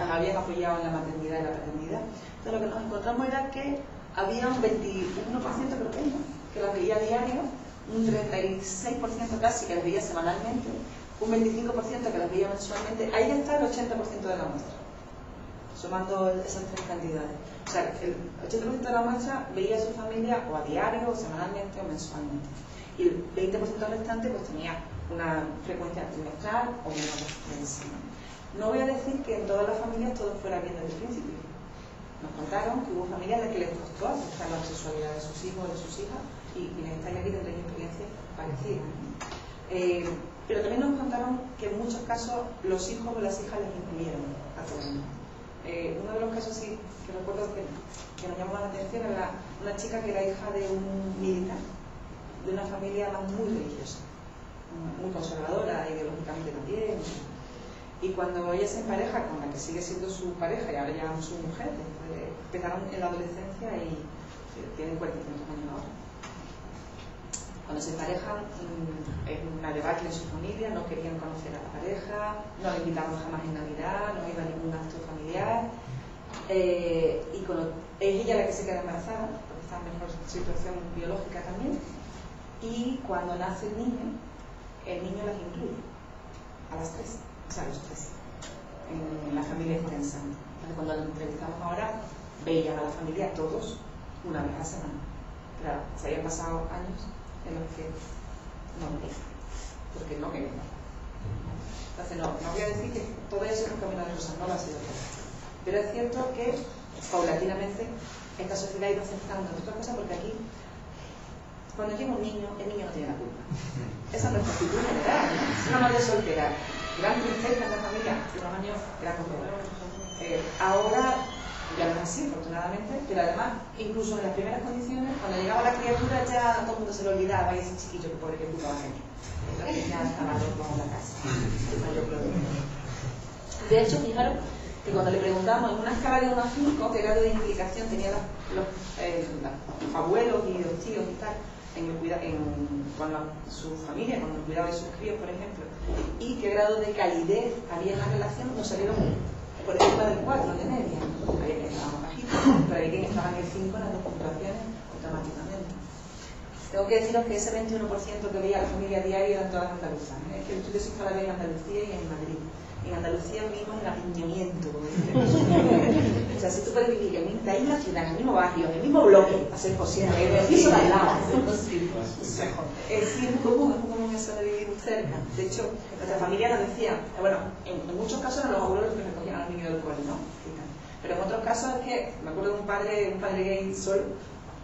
habían apoyado en la maternidad y la paternidad. Entonces lo que nos encontramos era que había un 21%, creo que las veía a diario, un 36% casi que las veía semanalmente, un 25% que las veía mensualmente. Ahí está el 80% de la muestra, sumando esas tres cantidades. O sea, el 80% de la muestra veía a su familia o a diario, o semanalmente o mensualmente. Y el 20% restante pues tenía una frecuencia trimestral o menos frecuencia. No voy a decir que en todas las familias todo fuera bien desde el principio. Nos contaron que hubo familias en las que les costó aceptar la sexualidad de sus hijos o de sus hijas, y quienes estáis aquí tendréis experiencias parecidas. Pero también nos contaron que en muchos casos los hijos o las hijas les incluyeron a todo el mundo. Uno de los casos sí que recuerdo que nos llamó la atención era una chica que era hija de un militar, de una familia muy religiosa, muy conservadora ideológicamente también. Y cuando ella se empareja con la que sigue siendo su pareja y ahora ya su mujer, empezaron en la adolescencia y tienen 45 años ahora. Cuando se emparejan, es una debacle en su familia, no querían conocer a la pareja, no la invitaban jamás en Navidad, no iba a ningún acto familiar. Y cuando es ella la que se queda embarazada, porque está en mejor situación biológica también, y cuando nace el niño las incluye a las 3. O sea, los 3, en la familia extensa. Entonces, cuando lo entrevistamos ahora, veían a la familia todos una vez a la semana. Claro, se habían pasado años en los que no veían, porque no querían. Entonces, no voy a decir que todo eso es un camino de rosas, no lo ha sido todo. Pero es cierto que, paulatinamente, esta sociedad ha ido aceptando otras cosas, porque aquí, cuando llega un niño, el niño no tiene la culpa. Esa es nuestra actitud general, ¿no? Es una madre soltera, gran princesa en la familia, unos años gran comedor. Ahora ya no es así, afortunadamente, pero además, incluso en las primeras condiciones, cuando llegaba la criatura ya todo el mundo se lo olvidaba, y ese chiquillo que pobre que culpa va a tener. Entonces ya estaba loco en la casa. De hecho, fijaros que cuando le preguntamos en una escala de 1 a 5 qué grado de implicación tenían los abuelos y los tíos y tal, cuando su familia, con el cuidado de sus críos, por ejemplo, y qué grado de calidez había en la relación, nos salieron por encima del 4 de media. Había que estaban bajitos, pero había quien estaba en el 5 en las dos puntuaciones automáticamente. Tengo que deciros que ese 21% que veía la familia diaria eran todas andaluzas. Es que el estudio se hizo a la vez en Andalucía y en Madrid. En Andalucía vivimos en apiñamiento, como dicen. O sea, si tú puedes vivir en la misma ciudad, en el mismo barrio, en el mismo bloque, a ser posible, en el piso de al lado. Es muy común eso de vivir muy cerca. De hecho, nuestra familia nos decía, bueno, en muchos casos eran los abuelos los que recogían al niño del cole, ¿no? Pero en otros casos es que, me acuerdo de un padre gay solo,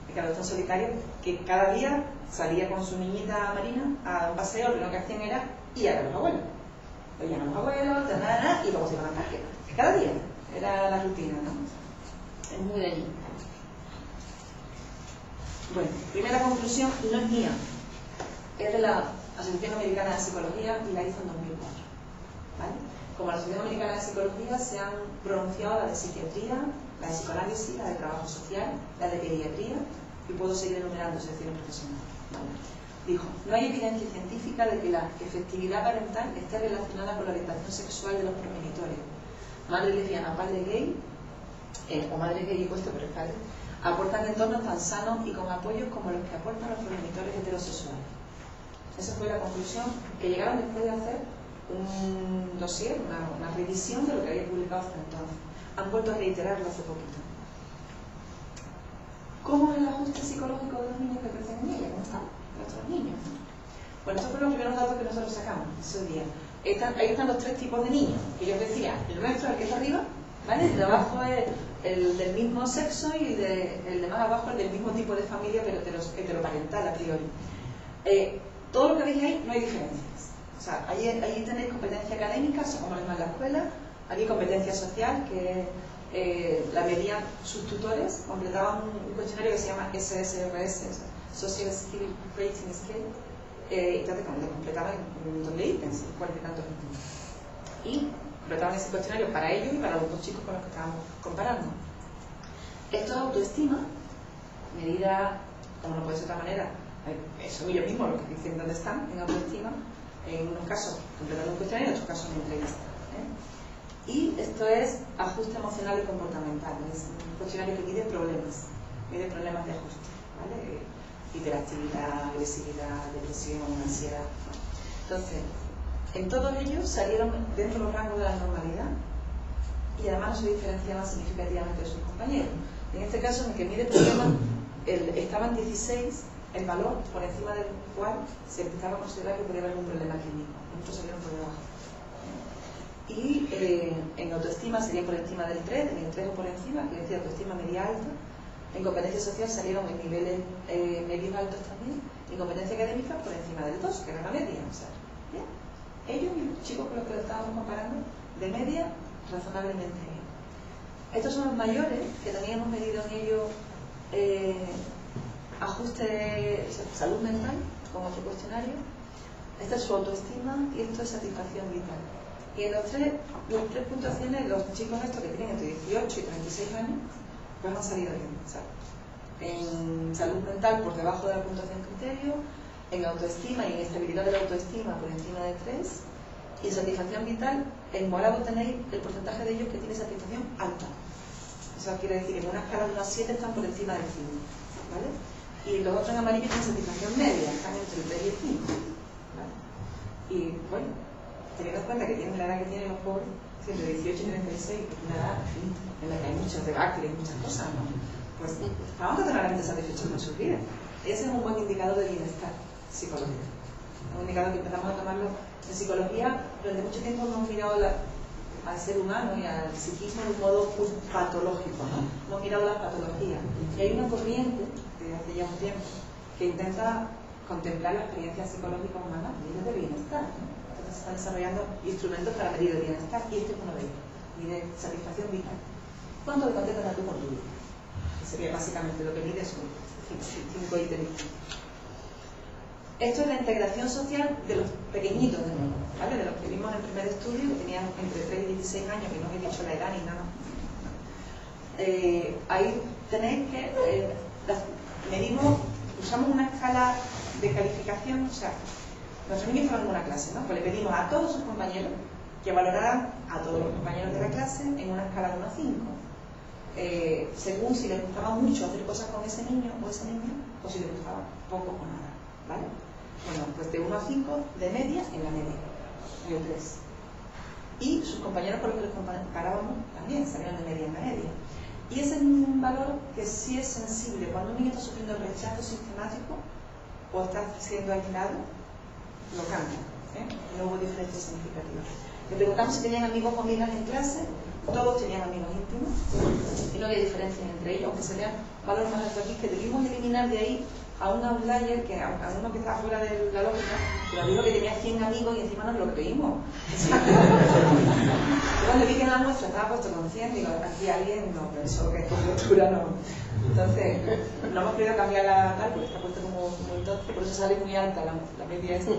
que era tan solitario, que cada día salía con su niñita Marina a un paseo, lo que hacían era ir a ver a los abuelos. Veían a los abuelos, y luego se iban al parque. Cada día era la rutina, ¿no? Es muy de allí. Bueno, primera conclusión, no es mía, es de la Asociación Americana de Psicología y la hizo en 2004. ¿Vale? Como la Asociación Americana de Psicología se han pronunciado la de psiquiatría, la de psicoanálisis, la de trabajo social, la de pediatría, y puedo seguir enumerando asociaciones profesionales. ¿Vale? Dijo, no hay evidencia científica de que la efectividad parental esté relacionada con la orientación sexual de los progenitores. madre lesbiana, padre gay, o madre gay y puesto por el padre, aportan entornos tan sanos y con apoyos como los que aportan los progenitores heterosexuales. Esa fue la conclusión que llegaron después de hacer un dossier, una revisión de lo que había publicado hasta entonces. Han vuelto a reiterarlo hace poquito. ¿Cómo es el ajuste psicológico de los niños que crecen en ella? ¿Cómo están nuestros niños? Bueno, estos fueron los primeros datos que nosotros sacamos ese día. Ahí están los 3 tipos de niños, que yo os decía, el nuestro, el que está arriba, ¿vale? El de abajo es el del mismo sexo y el de más abajo el del mismo tipo de familia, pero heteroparental a priori. Todo lo que veis ahí no hay diferencias. O sea, ahí tenéis competencia académica, son como en la escuela, aquí competencia social, que la medían sus tutores, completaban un cuestionario que se llama SSRS, Social Skill Rating Scale, y entonces lo completaban en un montón de ítems, 40 y tantos ítems. Y completaban ese cuestionario para ellos y para los 2 chicos con los que estábamos comparando. Esto es autoestima, medida, como no puede ser de otra manera, son ellos mismos los que dicen dónde están en autoestima, en unos casos completando un cuestionario, en otros casos una entrevista. Y esto es ajuste emocional y comportamental, es un cuestionario que mide problemas de ajuste, ¿vale? Hiperactividad, agresividad, depresión, ansiedad. Entonces, en todos ellos salieron dentro de los rangos de la normalidad y además no se diferenciaban significativamente de sus compañeros. En este caso, en el que mide problemas, estaban 16 el valor por encima del cual se empezaba a considerar que podía haber un problema clínico. Muchos salieron por debajo. Y en autoestima sería por encima del 3, en el 3 o por encima, que es decir, autoestima media alta. En competencia social salieron en niveles medios altos también. Y en competencia académica por encima del 2, que era la media. O sea, ¿bien? Ellos y los chicos con los que lo estábamos comparando, de media, razonablemente bien. Estos son los mayores, que también hemos medido en ellos ajuste de salud mental, con otro cuestionario. Esta es su autoestima y esto es satisfacción vital. Y en las tres puntuaciones, los chicos estos que tienen entre 18 y 36 años, pues han salido bien. O sea, en salud mental por debajo de la puntuación criterio, en autoestima y en estabilidad de la autoestima por encima de 3, y en satisfacción vital, en morado tenéis el porcentaje de ellos que tiene satisfacción alta. Eso quiere decir que en una escala de 1 a 7 están por encima del 5, ¿vale? Y los otros en amarillo tienen satisfacción media, están entre el 3 y el 5, ¿vale? Y bueno, teniendo en cuenta que tienen la edad que tienen los pobres, entre 18 y 36, que es una edad, en fin, en la que hay muchos debates y muchas cosas, ¿no? Pues vamos a tener satisfechos con sus vidas. Ese es un buen indicador de bienestar psicológico. Es un indicador que empezamos a tomarlo en psicología. Durante mucho tiempo hemos mirado al ser humano y al psiquismo de un modo muy patológico, ¿no? Hemos mirado las patologías. Y hay una corriente, desde hace ya un tiempo, que intenta contemplar las experiencias psicológicas humanas medidas de bienestar, ¿no? Entonces se están desarrollando instrumentos para medir el bienestar, y este es uno de ellos, mide satisfacción vital. ¿Cuánto te contentas tú con tu vida? Que sería básicamente lo que mide son 5 ítems. Esto es la integración social de los pequeñitos de nuevo, ¿vale? De los que vimos en el primer estudio, que tenían entre 3 y 16 años, que no os he dicho la edad ni nada. Ahí tenéis que medimos, usamos una escala de calificación, o sea, nuestros niños estaban en una clase, ¿no? Pues le pedimos a todos sus compañeros que valoraran a todos los compañeros de la clase en una escala de 1 a 5. Según si les gustaba mucho hacer cosas con ese niño o esa niña, o si les gustaba poco o nada, ¿vale? Bueno, pues de 1 a 5, de media, en la media, de 3. Y sus compañeros con los que les comparábamos también salieron de media en la media. Y ese es un valor que sí es sensible. Cuando un niño está sufriendo rechazo sistemático o está siendo aislado, lo cambia, ¿eh? No hubo diferencias significativas. Le preguntamos si tenían amigos o amigas en clase, todos tenían amigos íntimos y no había diferencias entre ellos, aunque se vean valores más altos aquí, que debimos eliminar de ahí a un outlier, que a uno que estaba fuera de la lógica, pero dijo que tenía 100 amigos y encima nos lo creímos. Yo cuando vi que en la muestra estaba puesto con 100, digo, aquí alguien no pensó que esta estructura no. Entonces, no hemos querido cambiar la tal, porque está puesto como un 12, por eso sale muy alta la media esta.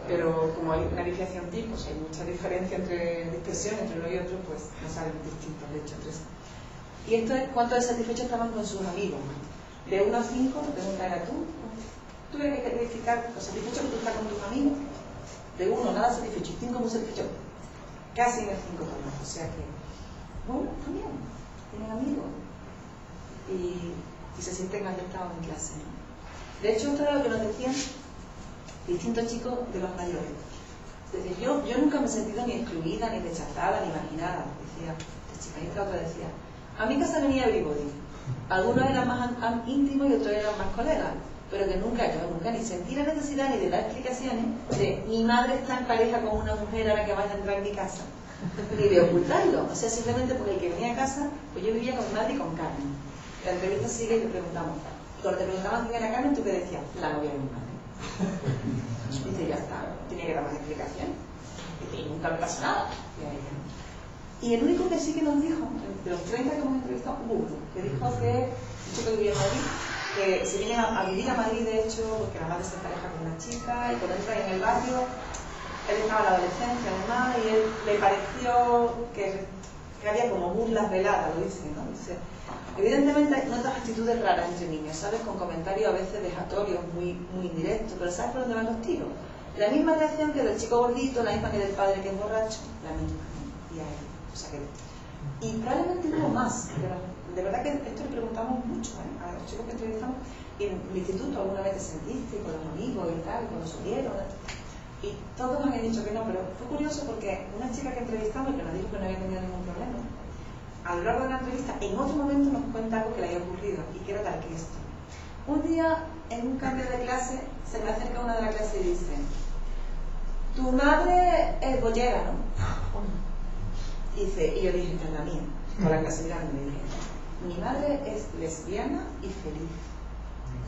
Pero como hay una diferenciación tipo, pues hay mucha diferencia entre dispersión entre uno y otro, pues no salen distintos, de hecho, 3. Y esto es cuánto de satisfechos estaban con sus amigos. De 1 a 5, la pregunta era tú crees que verificar lo satisfecho que tú estás con tus amigos. De 1, nada satisfecho, y 5 muy satisfecho, casi en el 5 también. O sea que Bueno, también, tienen amigos y se sienten aceptados en clase, ¿no? De hecho, esto era lo que nos decían distintos chicos de los mayores. Es decir, yo nunca me he sentido ni excluida, ni rechazada, ni marginada. Decía esta chica, y esta otra decía, a mi casa venía everybody. Algunos eran más íntimos y otros eran más colegas, pero que nunca ni sentí la necesidad ni de dar explicaciones de mi madre está en pareja con una mujer ahora que vaya a entrar en mi casa, ni de ocultarlo. O sea, simplemente porque el que venía a casa, pues yo vivía con mi madre y con Carmen. La entrevista sigue y le preguntamos, cuando te preguntaban quién era Carmen, ¿tú qué decías? La novia de mi madre. Dice, ya está, tenía que dar más explicación. Dice, y nunca me pasó nada. Y el único que sí que nos dijo, de los 30 que hemos entrevistado, hubo uno, que dijo que un chico que vivía en Madrid, que se viene a vivir a Madrid, de hecho, porque la madre se empareja con una chica, y cuando entra en el barrio, él estaba en la adolescencia además, y él le pareció que había como burlas veladas, lo dice, ¿no? Dice, evidentemente notas actitudes raras entre niños, ¿sabes? Con comentarios a veces vejatorios, muy indirectos, pero ¿sabes por dónde van los tiros? La misma reacción que del chico gordito, la misma que del padre que es borracho, la misma, ¿no? Y a él. O sea que, y probablemente hubo más, pero de verdad que esto le preguntamos mucho, a los chicos que entrevistamos, y en el instituto alguna vez te sentiste con los amigos y tal, cuando subieron, y todos nos habían dicho que no, pero fue curioso porque una chica que entrevistamos, que nos dijo que no había tenido ningún problema, a lo largo de la entrevista, en otro momento nos cuenta algo que le había ocurrido, y que era tal que esto. Un día, en un cambio de clase, se me acerca una de la clase y dice, tu madre es bollera, ¿no? Dice, y yo dije, esta es la mía, con la clase grande, me dije, mi madre es lesbiana y feliz.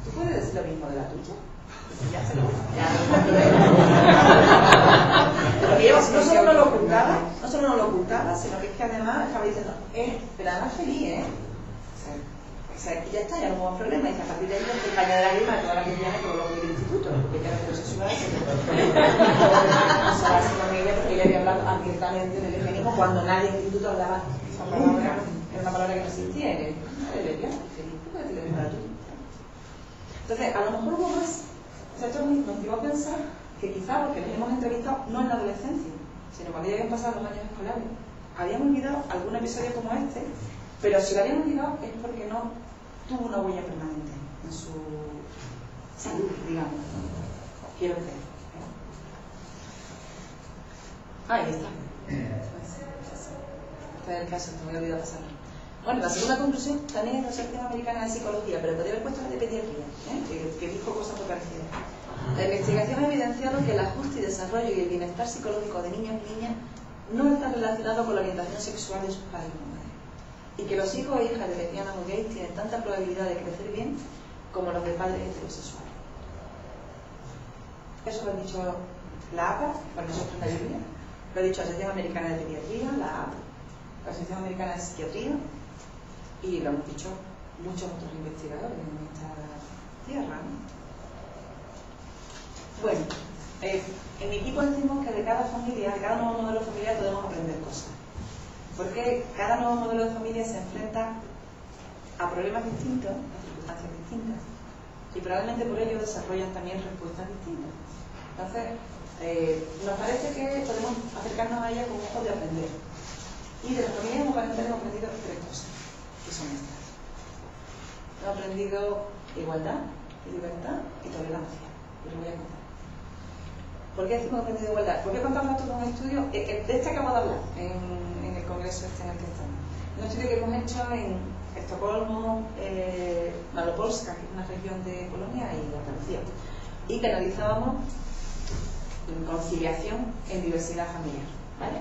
¿Tú puedes decir lo mismo de la tuya? Dice, ya se lo pero no solo no lo ocultaba, sino que es que además estaba diciendo, pero además feliz, ¿eh? O sea, y ya está, ya no hubo problema, y a partir de ahí el paño de lágrimas de toda la cristiana que lo del instituto, porque era heterosexual, con ella, porque ella había hablado abiertamente del lesbianismo cuando nadie en el instituto hablaba esa palabra, era una palabra que no existía, y le lesbiana, feliz, ¿por qué te le digo a tú? Entonces, a lo mejor hubo más, o sea, esto nos llevó a pensar que quizá porque nos hemos entrevistado no en la adolescencia, sino cuando ya habían pasado los años escolares, habíamos olvidado algún episodio como este, pero si lo habíamos olvidado es porque no tuvo una huella permanente en su salud, digamos. Quiero creer. Ahí está. Este es el caso, te me había olvidado pasarlo. Bueno, la segunda conclusión también es la Asociación Americana de Psicología, pero podría haber puesto la de pediatría, que dijo cosas muy parecidas. La investigación ha evidenciado que el ajuste y desarrollo y el bienestar psicológico de niños y niñas no está relacionado con la orientación sexual de sus padres y madres, y que los hijos e hijas de lesbianas o gays tienen tanta probabilidad de crecer bien como los de padres heterosexuales. Eso lo ha dicho la APA, para nosotros en la Biblia, lo ha dicho la Asociación Americana de Pediatría, la APA, la Asociación Americana de Psiquiatría, y lo hemos dicho muchos otros investigadores en esta tierra, ¿no? Bueno, en mi equipo decimos que de cada familia, de cada nuevo modelo familiar podemos aprender cosas. Porque cada nuevo modelo de familia se enfrenta a problemas distintos, a circunstancias distintas, y probablemente por ello desarrollan también respuestas distintas. Entonces, nos parece que podemos acercarnos a ella con ojos de aprender. Y de las familias homoparentales hemos aprendido tres cosas, que son estas. Hemos aprendido igualdad, libertad y tolerancia. Y lo voy a contar. ¿Por qué decimos aprendido igualdad? ¿Por qué contamos esto con un estudio? De este acabo de hablar en el congreso este en el que estamos. Un estudio que hemos hecho en Estocolmo, Malopolska, que es una región de Polonia, y Andalucía, y que analizábamos conciliación en diversidad familiar, ¿vale?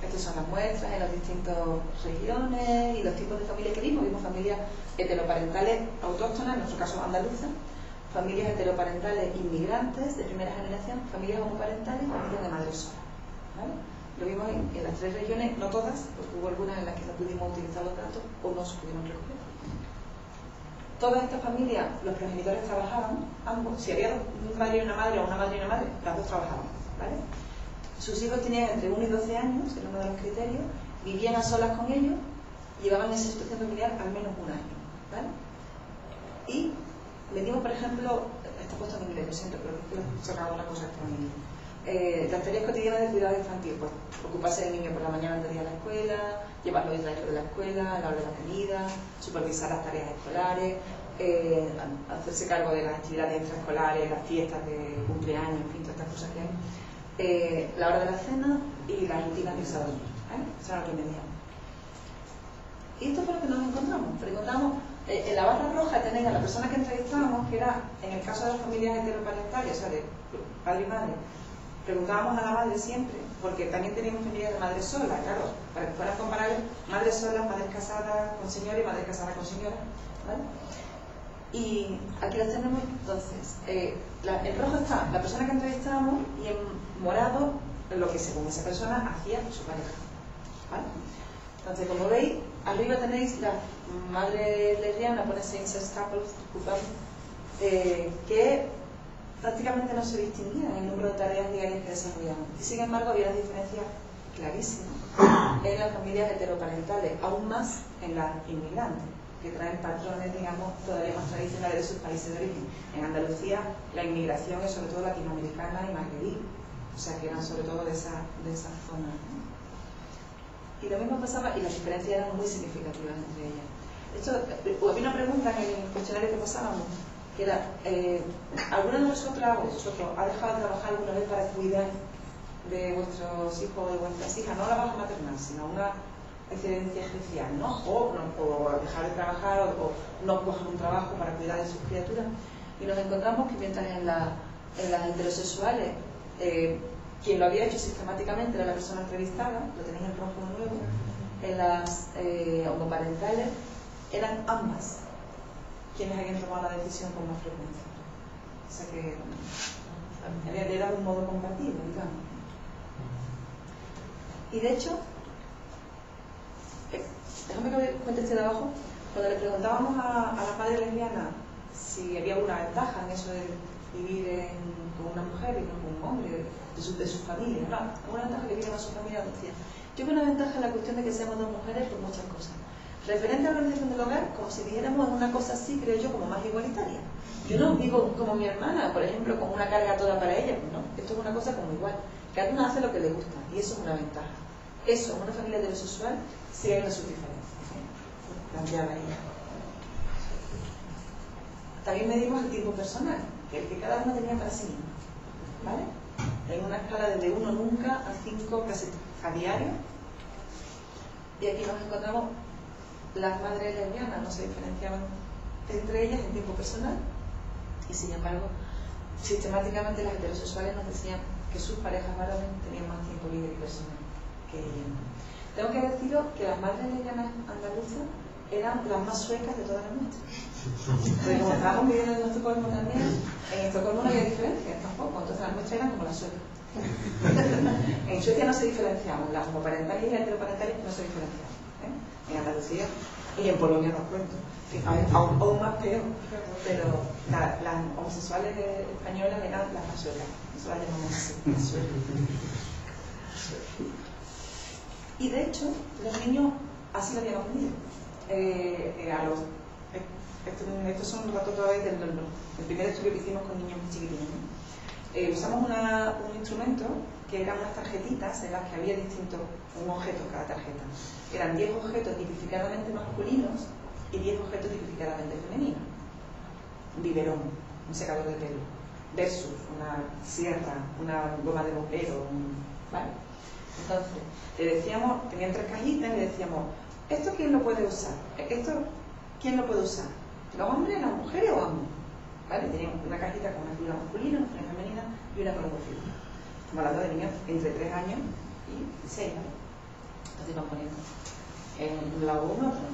Estas son las muestras en las distintas regiones y los tipos de familias que vimos. Vimos familias heteroparentales autóctonas, en nuestro caso andaluzas, familias heteroparentales inmigrantes de primera generación, familias homoparentales y familias de madres solas, ¿vale? Lo vimos en las tres regiones, no todas, porque hubo algunas en las que no pudimos utilizar los datos o no se pudieron recoger. Todas estas familias, los progenitores trabajaban, ambos, si había un padre y una madre o una madre y una madre, las dos trabajaban, ¿vale? Sus hijos tenían entre 1 y 12 años, era uno de los criterios, vivían a solas con ellos, llevaban esa situación familiar al menos un año, ¿vale? Y medimos, por ejemplo, está puesto en inglés, lo siento, pero es que he sacado una cosa extra en inglés. las tareas cotidianas de cuidado infantil, pues ocuparse del niño por la mañana antes de ir a la escuela, llevarlo y traerlo de la escuela, la hora de la comida, supervisar las tareas escolares, hacerse cargo de las actividades extraescolares, las fiestas de cumpleaños, en fin, todas estas cosas que hay, la hora de la cena y las rutinas del sábado. Eso era lo que me dijeron. Y esto fue lo que nos encontramos. Preguntamos, en la barra roja tenéis a la persona que entrevistábamos, que era, en el caso de las familias heteroparentales, o sea, de padre y madre, preguntábamos a la madre siempre, porque también teníamos familias de madres solas, claro, para que fueran comparables, madres solas, madres casadas con señora y madres casadas con señora, ¿vale? Y aquí las tenemos. Entonces, en rojo está la persona que entrevistábamos y en morado lo que según esa persona hacía su pareja, ¿vale? Entonces, como veis, arriba tenéis la madre lesbiana, pone same-sex couples, que prácticamente no se distinguían en el número de tareas diarias que desarrollaban. Y sin embargo, había una diferencia clarísima en las familias heteroparentales, aún más en las inmigrantes, que traen patrones, digamos, todavía más tradicionales de sus países de origen. En Andalucía, la inmigración es sobre todo latinoamericana y magrebí, o sea, que eran sobre todo de esa zona, ¿no? Y lo mismo pasaba, y las diferencias eran muy significativas entre ellas. Había una pregunta en el cuestionario que pasábamos, que era, ¿alguno de vosotros ha dejado de trabajar alguna vez para cuidar de vuestros hijos o de vuestras hijas? No la baja maternal, sino una excedencia especial, ¿no? O dejar de trabajar o no coger un trabajo para cuidar de sus criaturas. Y nos encontramos que mientras en las heterosexuales quien lo había hecho sistemáticamente era la persona entrevistada, lo tenéis en rojo de nuevo, en las homoparentales eran ambas quienes habían tomado la decisión con más frecuencia. O sea que era un modo compartido, digamos. Y de hecho, déjame que cuente este de abajo, cuando le preguntábamos a la madre lesbiana si había alguna ventaja en eso de vivir con una mujer y no con un hombre, de su familia, ¿no? Una ventaja que viene a su familia, decía, yo veo una ventaja en la cuestión de que seamos dos mujeres por muchas cosas. Referente a la organización del hogar, como si dijéramos una cosa así, creo yo, como más igualitaria. Yo no vivo como mi hermana, por ejemplo, con una carga toda para ella, pues no, esto es una cosa como igual. Cada una hace lo que le gusta, y eso es una ventaja. Eso, en una familia heterosexual, sí hay una subdiferencia, planteada ella. También medimos el tiempo personal, que cada uno tenía para sí mismo, ¿vale? En una escala desde 1 nunca a 5 casi a diario. Y aquí nos encontramos las madres lesbianas, no se diferenciaban entre ellas en tiempo personal, y sin embargo, sistemáticamente las heterosexuales nos decían que sus parejas varones tenían más tiempo libre y personal que ellas. Tengo que deciros que las madres lesbianas andaluzas eran las más suecas de todas las nuestras. Porque como estábamos viviendo en Estocolmo también, en Estocolmo no había diferencia tampoco, entonces las nuestras eran como las suecas. En Suecia no se diferenciaban, las homoparentales y las heteroparentales no se diferenciaban, en Andalucía y en Polonia no cuento, aún más peor, pero las homosexuales españolas eran las más suecas, eso las llamamos así, las suecas. Y de hecho, los niños así lo habían aprendido. Estos son datos todavía del primer estudio que hicimos con niños muy chiquitinos, ¿no? Usamos un instrumento que eran unas tarjetitas en las que había un objeto en cada tarjeta. Eran 10 objetos tipificadamente masculinos y 10 objetos tipificadamente femeninos. Un biberón, un secador de pelo, versus una sierra, una goma de bombero, ¿vale? Entonces, le decíamos, tenían 3 cajitas y le decíamos, ¿esto quién lo puede usar? ¿Esto quién lo puede usar? ¿Los hombres, las mujeres o ambos? ¿Vale? Tenían una cajita con una figura masculina, una femenina y una con dos figuras. Estamos hablando de niños entre 3 años y 6, ¿vale? Entonces íbamos poniendo en un lado uno, otro.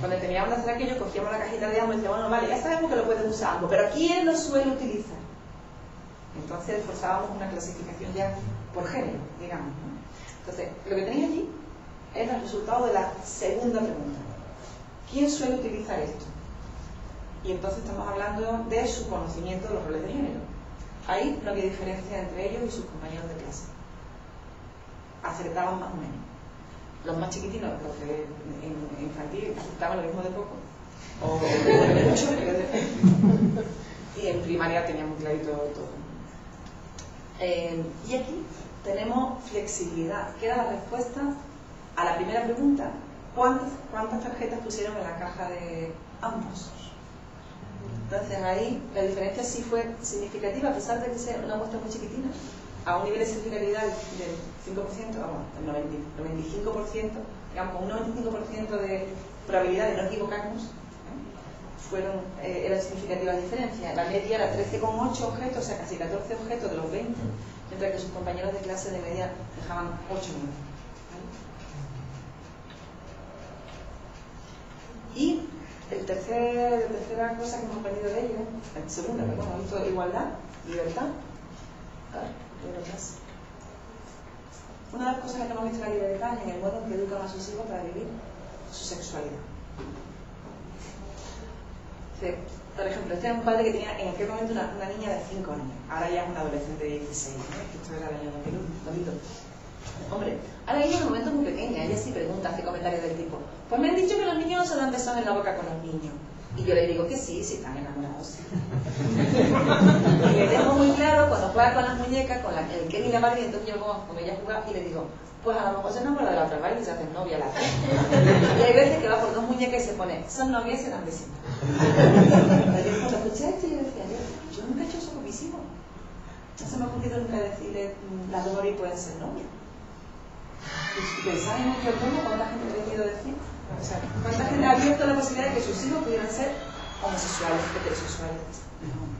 Cuando teníamos que hacer aquello, cogíamos la cajita de ambos y decíamos, bueno, vale, ya sabemos que lo pueden usar ambos, pero ¿quién lo suele utilizar? Entonces forzábamos una clasificación ya por género, digamos, ¿no? Entonces, lo que tenéis aquí es el resultado de la segunda pregunta. ¿Quién suele utilizar esto? Y entonces estamos hablando de su conocimiento de los roles de género. Ahí no había diferencia entre ellos y sus compañeros de clase. Acertaban más o menos. Los más chiquitinos, los que en infantil acertaban lo mismo de poco. O de mucho, y en primaria teníamos clarito todo. Y aquí tenemos flexibilidad, que era la respuesta a la primera pregunta: ¿cuántas tarjetas pusieron en la caja de ambos? Entonces ahí la diferencia sí fue significativa, a pesar de que sea una muestra muy chiquitina, a un nivel de significatividad del 5%, vamos, del 95%, digamos, con un 95% de probabilidad de no equivocarnos, eran significativas diferencias. La media era 13,8 objetos, o sea, casi 14 objetos de los 20, mientras que sus compañeros de clase de media dejaban 8 menos. Y la tercera cosa que hemos aprendido de ello, la segunda, perdón, hemos visto igualdad, libertad. Una de las cosas que hemos visto en la libertad es en el modo en que educan a sus hijos para vivir su sexualidad. Por ejemplo, este era un padre que tenía en aquel momento una niña de 5 años, ahora ya es una adolescente de 16, esto era el año 2001. Hombre, ahora ella en un momento muy pequeña, ella sí pregunta, hace comentarios del tipo: pues me han dicho que los niños no se dan besos en la boca con los niños. Y yo le digo que sí, si están enamorados. Y le dejo muy claro, cuando juega con las muñecas, con el Ken y la Barbie, entonces yo con ella jugar y le digo: pues a lo mejor se enamora de la otra Barbie y se hacen novia la otra. Y hay veces que va por 2 muñecas y se pone: son novias y se dan besitos. Cuando escuché esto yo decía: yo nunca he hecho eso con mis hijos. No se me ha ocurrido nunca decirle: las dos Barbie pueden ser novias. Y pensaba en otro tono, ¿cuánta gente le he querido decir? O sea, ¿cuánta gente ha abierto la posibilidad de que sus hijos pudieran ser homosexuales, heterosexuales? No.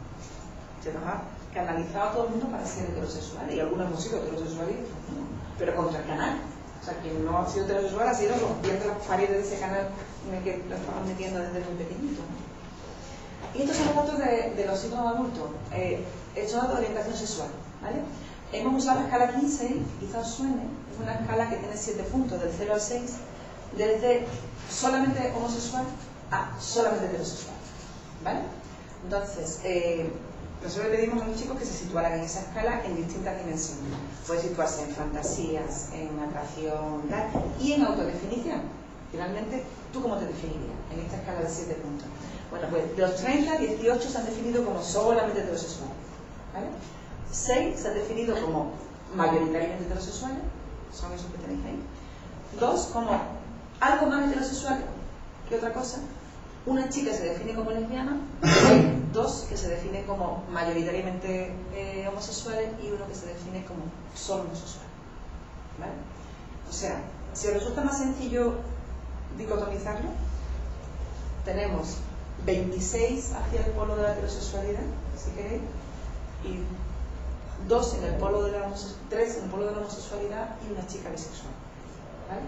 Se nos ha canalizado a todo el mundo para ser heterosexuales, y algunos hemos sido heterosexuales, no, pero contra el canal. O sea, quien no ha sido heterosexual ha sido rompiendo las paredes de ese canal en el que lo estaban metiendo desde muy pequeñito, ¿no? Y estos son los datos de los hijos adultos, estos datos de orientación sexual, ¿vale? Hemos usado la escala 15, quizás os suene, es una escala que tiene 7 puntos, del 0 al 6, desde solamente homosexual a solamente heterosexual, ¿vale? Entonces, nosotros le pedimos a los chicos que se situaran en esa escala en distintas dimensiones. Puede situarse en fantasías, en atracción, tal, y en autodefinición. Finalmente, ¿tú cómo te definirías en esta escala de 7 puntos? Bueno, pues de los 30, 18 se han definido como solamente heterosexuales, ¿vale? 6 se han definido como mayoritariamente heterosexuales, son esos que tenéis ahí. 2 como algo más heterosexual que otra cosa. Una chica se define como lesbiana, 2 que se define como mayoritariamente homosexuales y uno que se define como solo homosexual, ¿vale? O sea, si os resulta más sencillo dicotomizarlo, tenemos 26 hacia el polo de la heterosexualidad, si queréis, y 2 en el polo de la 3 en el polo de la homosexualidad y una chica bisexual, ¿vale?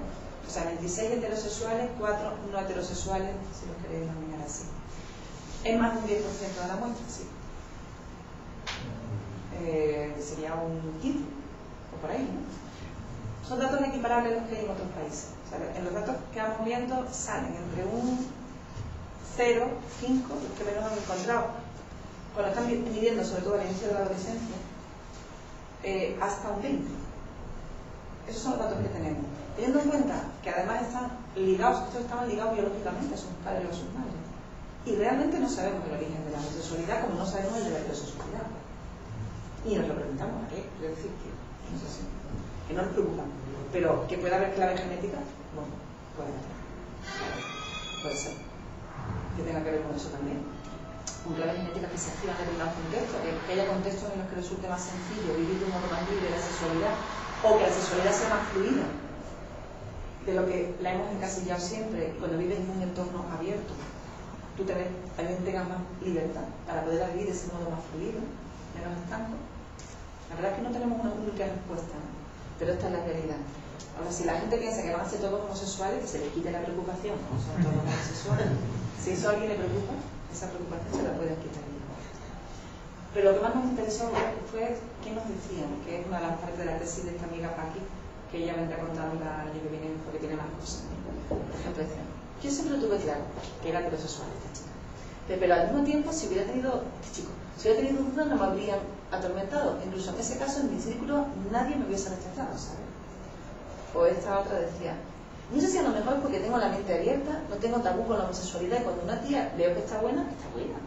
O sea, 26 heterosexuales, 4 no heterosexuales, si lo queréis denominar así. Es más de un 10% de la muestra, sí. Sería un 15, o por ahí, ¿no? Son datos equiparables a los que hay en otros países. O sea, en los datos que vamos viendo salen entre un 0, 5, los que menos han encontrado, cuando están midiendo sobre todo al inicio de la adolescencia, hasta un 20. Esos son los datos que tenemos. Teniendo en cuenta que además están ligados, estos estaban ligados biológicamente a sus padres o a sus madres. Y realmente no sabemos el origen de la homosexualidad como no sabemos el de la heterosexualidad. Y nos lo preguntamos, ¿a qué? Quiero decir que no sé si, que no nos preocupa. Pero que pueda haber clave genética, bueno, puede ser. Que tenga que ver con eso también. Con claves genéticas que se activan en determinados contextos, que haya contextos en los que resulte más sencillo vivir de un modo más libre la sexualidad, o que la sexualidad sea más fluida de lo que la hemos encasillado siempre. Cuando vives en un entorno abierto, tú también tengas más libertad para poder vivir de ese modo más fluido, menos estanco. La verdad es que no tenemos una única respuesta, ¿no? Pero esta es la realidad. Ahora, si la gente piensa que van a ser todos homosexuales, que se les quite la preocupación, no son todos homosexuales. Si eso a alguien le preocupa, esa preocupación se la pueden quitar. Pero lo que más nos interesó fue qué nos decían, que es una de las partes de la tesis de esta amiga Paqui, que ella vendrá contando el año que viene porque tiene más cosas. Por ejemplo, decía: yo siempre tuve claro que era heterosexual esta chica, pero al mismo tiempo, si hubiera tenido dudas, no me habrían atormentado. Incluso en ese caso, en mi círculo, nadie me hubiese rechazado, ¿sabes? O esta otra decía: no sé si a lo mejor porque tengo la mente abierta, no tengo tabú con la homosexualidad, y cuando una tía veo que está buena, está buena.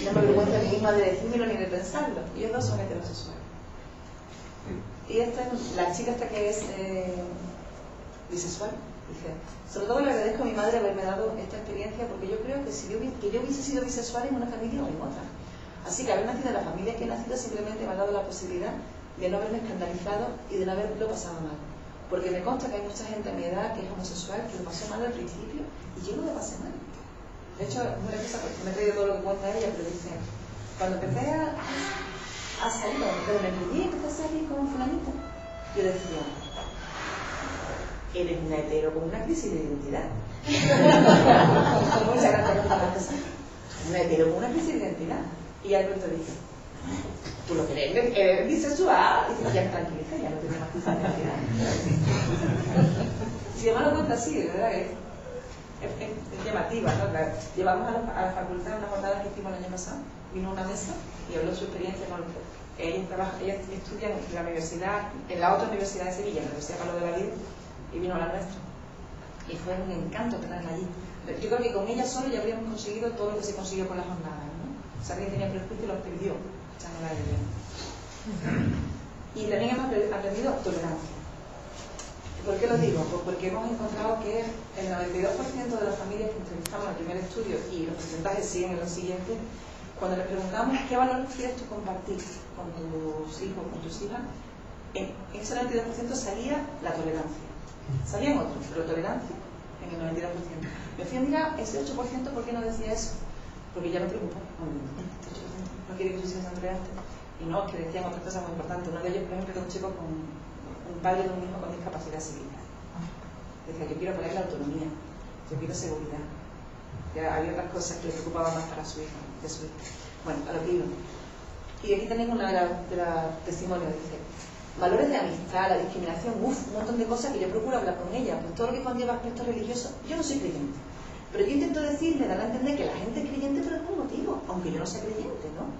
No me avergüenza a mí misma de decírmelo ni de pensarlo. Y ellos dos son heterosexuales. Y la chica esta que es bisexual, dice, sobre todo le agradezco a mi madre haberme dado esta experiencia, porque yo creo que si yo hubiese sido bisexual en una familia o en otra. Así que haber nacido en la familia que he nacido simplemente me ha dado la posibilidad de no haberme escandalizado y de no haberlo pasado mal. Porque me consta que hay mucha gente a mi edad que es homosexual, que lo pasó mal al principio, y yo no lo pasé mal. De hecho, es una cosa, porque me he traído todo lo que cuenta ella, pero dice, cuando empecé a salir, pero me pedí, empecé a salir con fulanita, yo decía, eres una hetero con una crisis de identidad. Muchas gracias. Una hetero con una crisis de identidad. Y ya de pronto dije, tú lo que eres bisexual. Y dice, ya tranquiliza, ya no tienes más crisis de identidad. Si además lo cuenta así, de verdad, es llamativa, ¿no? Llevamos a la facultad una jornada que hicimos el año pasado, vino a una mesa y habló de su experiencia con ella estudia en la universidad, en la otra universidad de Sevilla, en la Universidad Pablo de la Vida, y vino a la nuestra. Y fue un encanto tenerla allí. Yo creo que con ella solo ya habríamos conseguido todo lo que se consiguió con la jornada, ¿no? O sea, alguien tenía prejuicio y los perdió, echándola de bien. Y también hemos aprendido tolerancia. ¿Por qué lo digo? Pues porque hemos encontrado que el 92% de las familias que entrevistamos en el primer estudio, y los porcentajes siguen en los siguientes, cuando les preguntamos qué valores quieres tú compartir con tus hijos, con tus hijas, en ese 92% salía la tolerancia. Salían otros, pero tolerancia en el 92%. Me fui a mirar ese 8%, ¿por qué no decía eso? Porque ya me preocupó. No quiere que tú seas tolerante. Y no, es que decían otras cosas muy importantes. Uno de ellos, por ejemplo, era un chico con un padre de un hijo con discapacidad psíquica. Decía, yo quiero poner la autonomía, yo quiero seguridad. Ya había otras cosas que le preocupaban más para su hija, de su hija. Bueno, a lo que iba. Y aquí tenéis una de las testimonios, dice, valores de amistad, la discriminación, un montón de cosas que yo procuro hablar con ella, pues todo lo que conlleva aspectos religiosos. Yo no soy creyente, pero yo intento decirle, dar a entender que la gente es creyente por algún motivo, aunque yo no sea creyente, ¿no?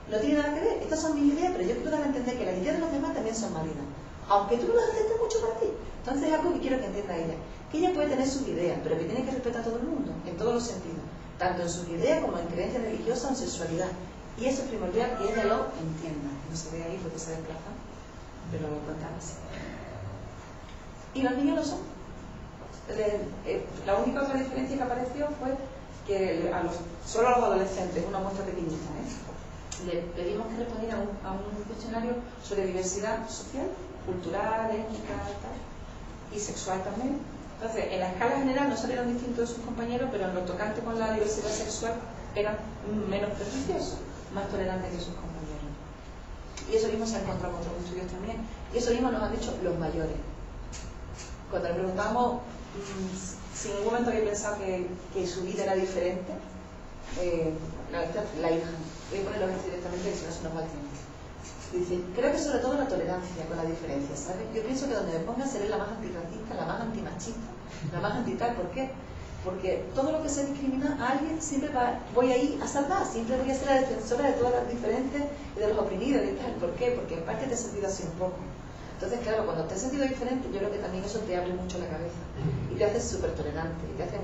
No tiene nada que ver, estas son mis ideas, pero yo quiero dar a entender que las ideas de los demás también son válidas, aunque tú no las aceptes mucho para ti. Entonces es algo que quiero que entienda ella, que ella puede tener sus ideas, pero que tiene que respetar a todo el mundo, en todos los sentidos, tanto en sus ideas como en creencias religiosas o en sexualidad. Y eso es primordial que ella lo entienda, que no se ve ahí porque se desplaza, pero lo contaba así. Y los niños lo son. La única otra diferencia que apareció fue que solo a los adolescentes, una muestra pequeñita, le pedimos que respondieran a un cuestionario sobre diversidad social, cultural, étnica y sexual también. Entonces, en la escala general no salieron distintos de sus compañeros, pero en lo tocante con la diversidad sexual eran menos prejuiciosos, más tolerantes que sus compañeros. Y eso mismo se ha encontrado con otros estudios también. Y eso mismo nos han dicho los mayores. Cuando le preguntamos si en algún momento había pensado que su vida era diferente, la hija, voy a ponerlo directamente, que si no se nos va el tiempo. Dice, creo que sobre todo la tolerancia con la diferencia, ¿sabes? Yo pienso que donde me ponga seré la más antirracista, la más antimachista, la más antital. ¿Por qué? Porque todo lo que sea discriminar a alguien siempre voy a ir a salvar, siempre voy a ser la defensora de todas las diferentes y de los oprimidos y tal. ¿Por qué? Porque en parte te he sentido así un poco. Entonces, claro, cuando te has sentido diferente, yo creo que también eso te abre mucho la cabeza y te hace súper tolerante y te hace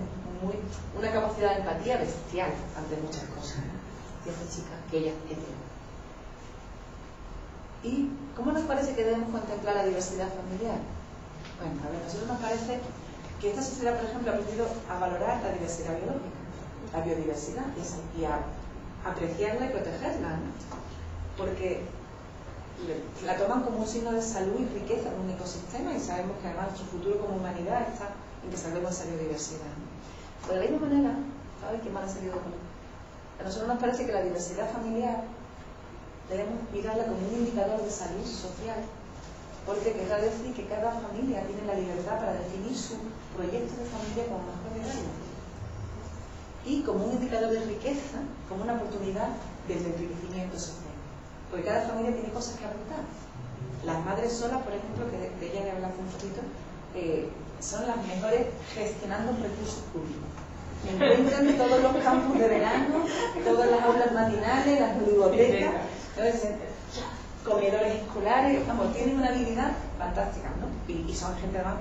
una capacidad de empatía bestial ante muchas cosas. Y esta chica, que ella es hetero. ¿Y cómo nos parece que debemos contemplar la diversidad familiar? Bueno, a ver, a nosotros nos parece que esta sociedad, por ejemplo, ha aprendido a valorar la diversidad biológica, la biodiversidad, y a apreciarla y protegerla, ¿no? Porque la toman como un signo de salud y riqueza en un ecosistema, y sabemos que además nuestro futuro como humanidad está en que salvemos esa biodiversidad, ¿no? Pues de la misma manera, ¿sabes qué mal ha salido con esto? A nosotros nos parece que la diversidad familiar debemos mirarla como un indicador de salud social, porque querrá decir que cada familia tiene la libertad para definir su proyecto de familia como mejor le gane, y como un indicador de riqueza, como una oportunidad de enriquecimiento social, porque cada familia tiene cosas que aportar. Las madres solas, por ejemplo, que de ella le hablé hace un poquito, son las mejores gestionando recursos públicos. Encuentran todos los campos de verano, todas las aulas matinales, las bibliotecas, comedores escolares, vamos, tienen una habilidad fantástica, ¿no? Y son gente además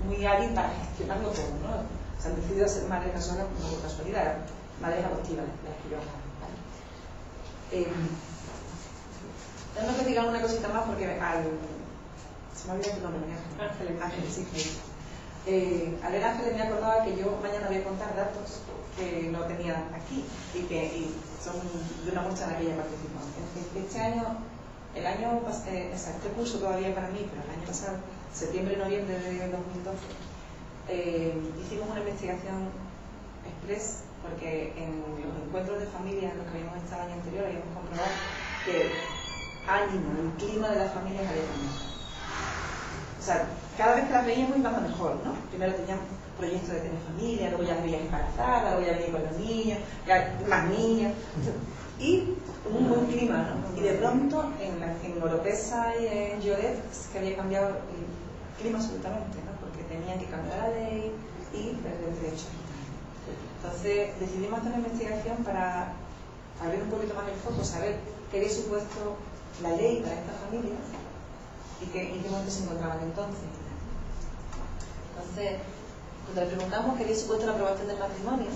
muy hábil para gestionarlo todo, ¿no? Se han decidido ser madres no solo por casualidad, madres adoptivas, las que yo hago, ¿vale? Tengo que diga una cosita más porque se me ha olvidado tu nombre, Ángeles, sí, al leer Ángeles me acordaba que yo mañana voy a contar datos que no tenía aquí y son de una muestra en la que ella participó. Este año, este curso todavía para mí, pero el año pasado, septiembre-noviembre de 2012, hicimos una investigación express porque en los encuentros de familia en los que habíamos estado el año anterior habíamos comprobado que el clima de las familias había cambiado. O sea, cada vez que las veíamos íbamos mejor, ¿no? Primero teníamos proyectos de tener familia, luego ya veías embarazada, luego ya venía con los niños, ya más niñas, y un buen clima, ¿no? Y de pronto en Oropesa y en Lloret que había cambiado el clima absolutamente, ¿no? Porque tenían que cambiar la ley y perder derechos. Entonces decidimos hacer una investigación para abrir un poquito más el foco, saber qué había supuesto la ley para esta familia y en qué momento se encontraban entonces. Entonces, cuando le preguntamos qué había supuesto la aprobación del matrimonio,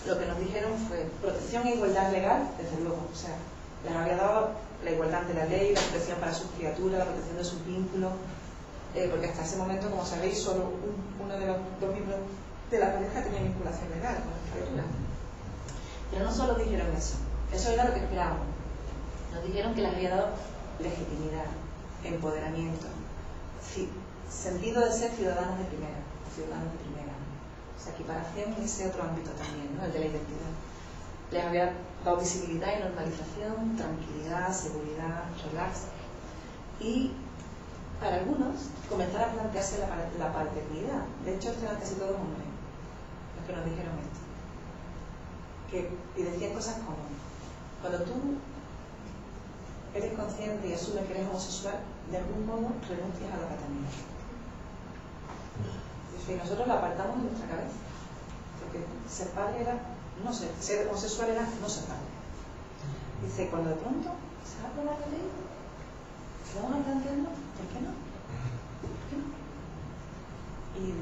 lo que nos dijeron fue protección e igualdad legal, desde luego. O sea, les había dado la igualdad ante la ley, la protección para sus criaturas, la protección de sus vínculos, porque hasta ese momento, como sabéis, solo uno de los dos miembros de la pareja tenía vinculación legal con las criaturas. Pero no solo dijeron eso era lo que esperábamos. Nos dijeron que les había dado legitimidad, empoderamiento, sentido de ser ciudadanos de primera. O sea, equiparación en ese otro ámbito también, ¿no? El de la identidad. Les había dado visibilidad y normalización, tranquilidad, seguridad, relax. Y para algunos, comenzar a plantearse la paternidad. De hecho, eran casi todos hombres los que nos dijeron esto. Y decían cosas como: cuando tú eres consciente y asumes que eres homosexual, de algún modo renuncias a la paternidad. Y nosotros la apartamos de nuestra cabeza, porque ser padre era no ser homosexual era no ser padre. Dice, cuando de pronto se va a aprobar la ley, se van a plantearnos, ¿por qué no? ¿Por qué no? Y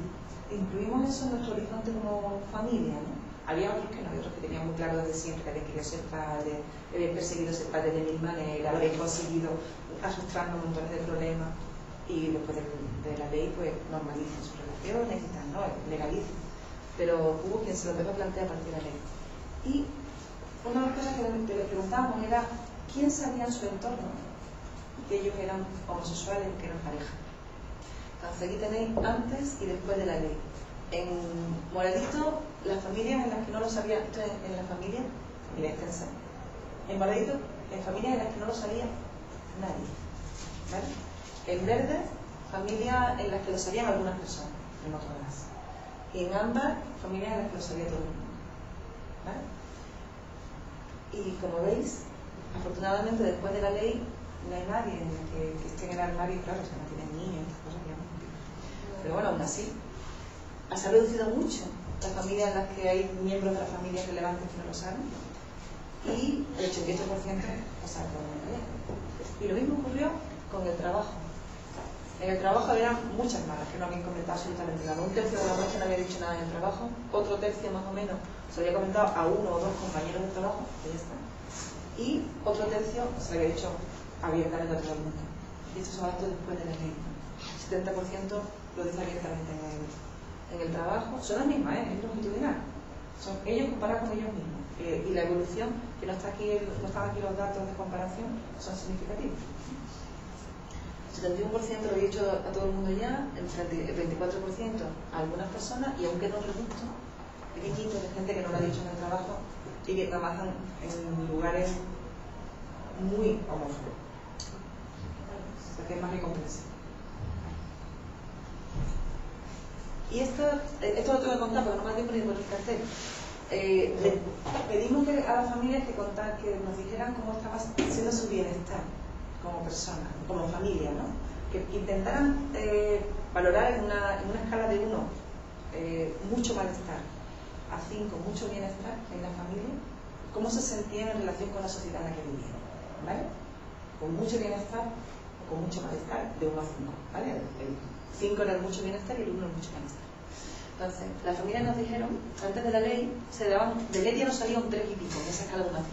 incluimos eso en nuestro horizonte como familia, ¿no? Había otros que no, hay otros que tenían muy claro desde siempre que habían querido ser padre, habían perseguido ser padre de mil maneras, habían conseguido arrastrando montones de problemas, y después de la ley pues normalicen sus relaciones y tal, ¿no? Legalicen. Pero hubo quien se lo empezó a plantear a partir de la ley. Y una de las cosas que le preguntábamos era quién sabía en su entorno que ellos eran homosexuales y que eran pareja. Entonces aquí tenéis antes y después de la ley. En Moradito, las familias en las que no lo sabía, esto es en la familia extensa. En Moradito, en familias en las que no lo sabía nadie, ¿vale? En verde, familias en las que lo sabían algunas personas, en otras. Y en ámbar, familias en las que lo sabía todo el mundo, ¿vale? Y como veis, afortunadamente después de la ley no hay nadie que esté en el armario, claro, o sea, no tienen niños, estas cosas, digamos. Pero bueno, aún así, se ha reducido mucho las familias en las que hay miembros de la familia relevantes que no lo saben, y el 88% lo sabe todo el mundo. Y lo mismo ocurrió con el trabajo. En el trabajo había muchas malas que no habían comentado absolutamente nada. Un tercio de la muestra no había dicho nada en el trabajo, otro tercio más o menos se había comentado a uno o dos compañeros de trabajo, que ya está, y otro tercio se había dicho abiertamente a todo el mundo. Y estos son datos después de la ley. El 70% lo dice abiertamente en el trabajo. Son las mismas, es longitudinal. Son ellos comparados con ellos mismos. Y la evolución, que no están aquí los datos de comparación, son significativos. El 71% lo he dicho a todo el mundo ya, el 24% a algunas personas, y aún queda un reducto pequeñito de gente que no lo ha dicho en el trabajo y que trabajan en lugares muy homófobos. O sea que es más incomprensible. Y esto lo tengo que contar porque no me da tiempo ni de poner el cartel. Le pedimos a las familias que nos dijeran cómo estaba siendo su bienestar como persona, como familia, ¿no? Que intentaran valorar en una escala de 1 mucho malestar a 5 mucho bienestar en la familia, cómo se sentían en relación con la sociedad en la que vivían, ¿vale? Con mucho bienestar o con mucho malestar, de 1 a 5, ¿vale? El 5 era el mucho bienestar y el 1 el mucho malestar. Entonces, las familias nos dijeron, antes de la ley, de media nos salía un 3 y pico en esa escala de 1 a 5.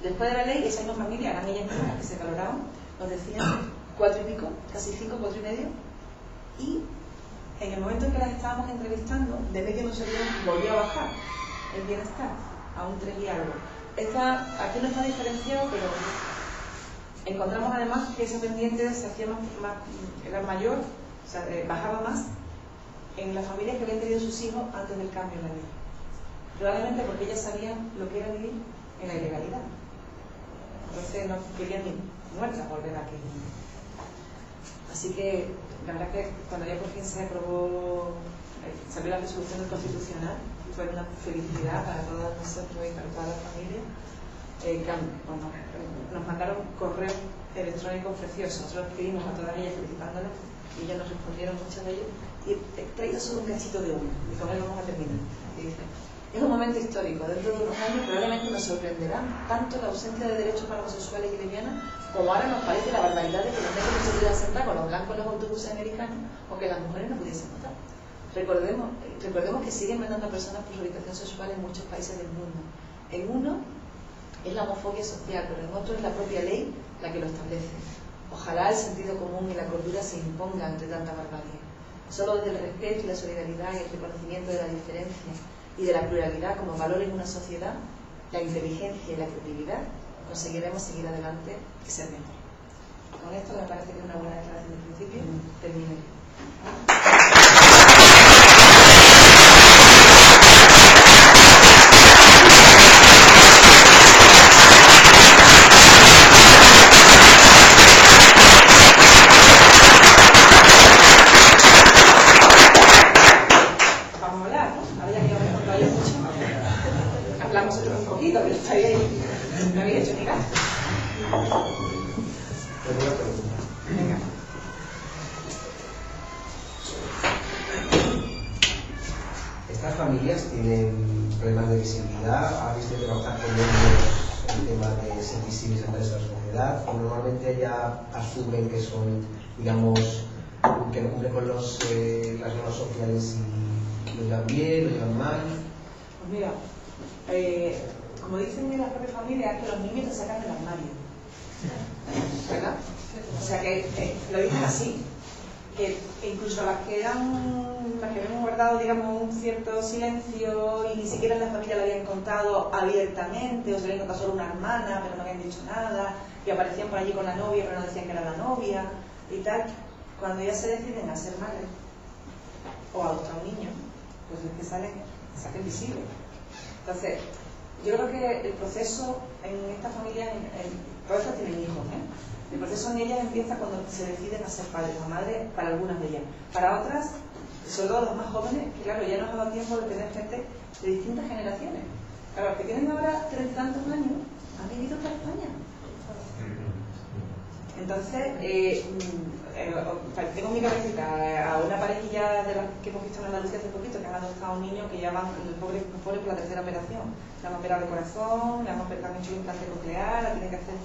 Después de la ley, esa misma familia, eran ellas mismas las que se valoraban, nos decían 4 y pico, casi 5, 4 y medio, y en el momento en que las estábamos entrevistando, de medio no se volvió a bajar el bienestar, a un 3 y algo. Aquí no está diferenciado, pero encontramos además que ese pendiente se hacía era mayor, o sea, bajaba más en las familias que habían tenido sus hijos antes del cambio en la ley. Probablemente porque ellas sabían lo que era vivir en la ilegalidad. Entonces no querían ni muertas volver a aquello. Así que la verdad que cuando ya por fin se aprobó, salió la resolución del Constitucional, fue una felicidad para todos nosotros y para toda la familia. Nos mandaron correos electrónicos preciosos. Nosotros escribimos a todas ellas felicitándolas y ellas nos respondieron, muchas de ellas, y he traído solo un cachito de uno y con él vamos a terminar. Y dice: es un momento histórico, dentro de unos años probablemente nos sorprenderá tanto la ausencia de derechos para homosexuales y lesbianas como ahora nos parece la barbaridad de que los negros no se pudieran sentar con los blancos en los autobuses americanos o que las mujeres no pudiesen votar. Recordemos que siguen mandando a personas por su orientación sexual en muchos países del mundo. En uno es la homofobia social, pero en otro es la propia ley la que lo establece. Ojalá el sentido común y la cordura se impongan ante tanta barbarie. Solo desde el respeto y la solidaridad y el reconocimiento de la diferencia y de la pluralidad como valor en una sociedad, la inteligencia y la creatividad, conseguiremos seguir adelante y ser mejor. Con esto me parece que es una buena declaración de principio. Termino. No había hecho ni caso. Venga. Estas familias tienen problemas de visibilidad. ¿Habéis de trabajar con ellos el tema de ser visibles ante la sociedad? ¿O normalmente ya asumen que son, digamos, que no cumplen con las normas sociales y lo llevan bien, lo llevan mal? Pues mira, como dicen las propias familias, que los niños te sacan del armario, ¿verdad? O sea que lo dicen así, que incluso las que habíamos guardado, digamos, un cierto silencio y ni siquiera en la familia lo habían contado abiertamente, o se habían contado solo una hermana, pero no habían dicho nada, y aparecían por allí con la novia, pero no decían que era la novia, y tal, cuando ya se deciden a ser madres o a adoptar un niño, pues es que salen visibles. Entonces, yo creo que el proceso en estas familias, todas estas tienen hijos, el proceso en ellas empieza cuando se deciden a ser padres o madres, para algunas de ellas. Para otras, sobre todo los más jóvenes, que claro, ya nos ha dado tiempo de tener gente de distintas generaciones. Claro, los que tienen ahora 30 y tantos años han vivido toda España. Entonces, tengo en mi cabecita a una parejilla de las que hemos visto en Andalucía hace poquito, que han adoptado a un niño que ya van, el pobre por la tercera operación. Le han operado de corazón, le han hecho un implante coclear, la tienen que hacer.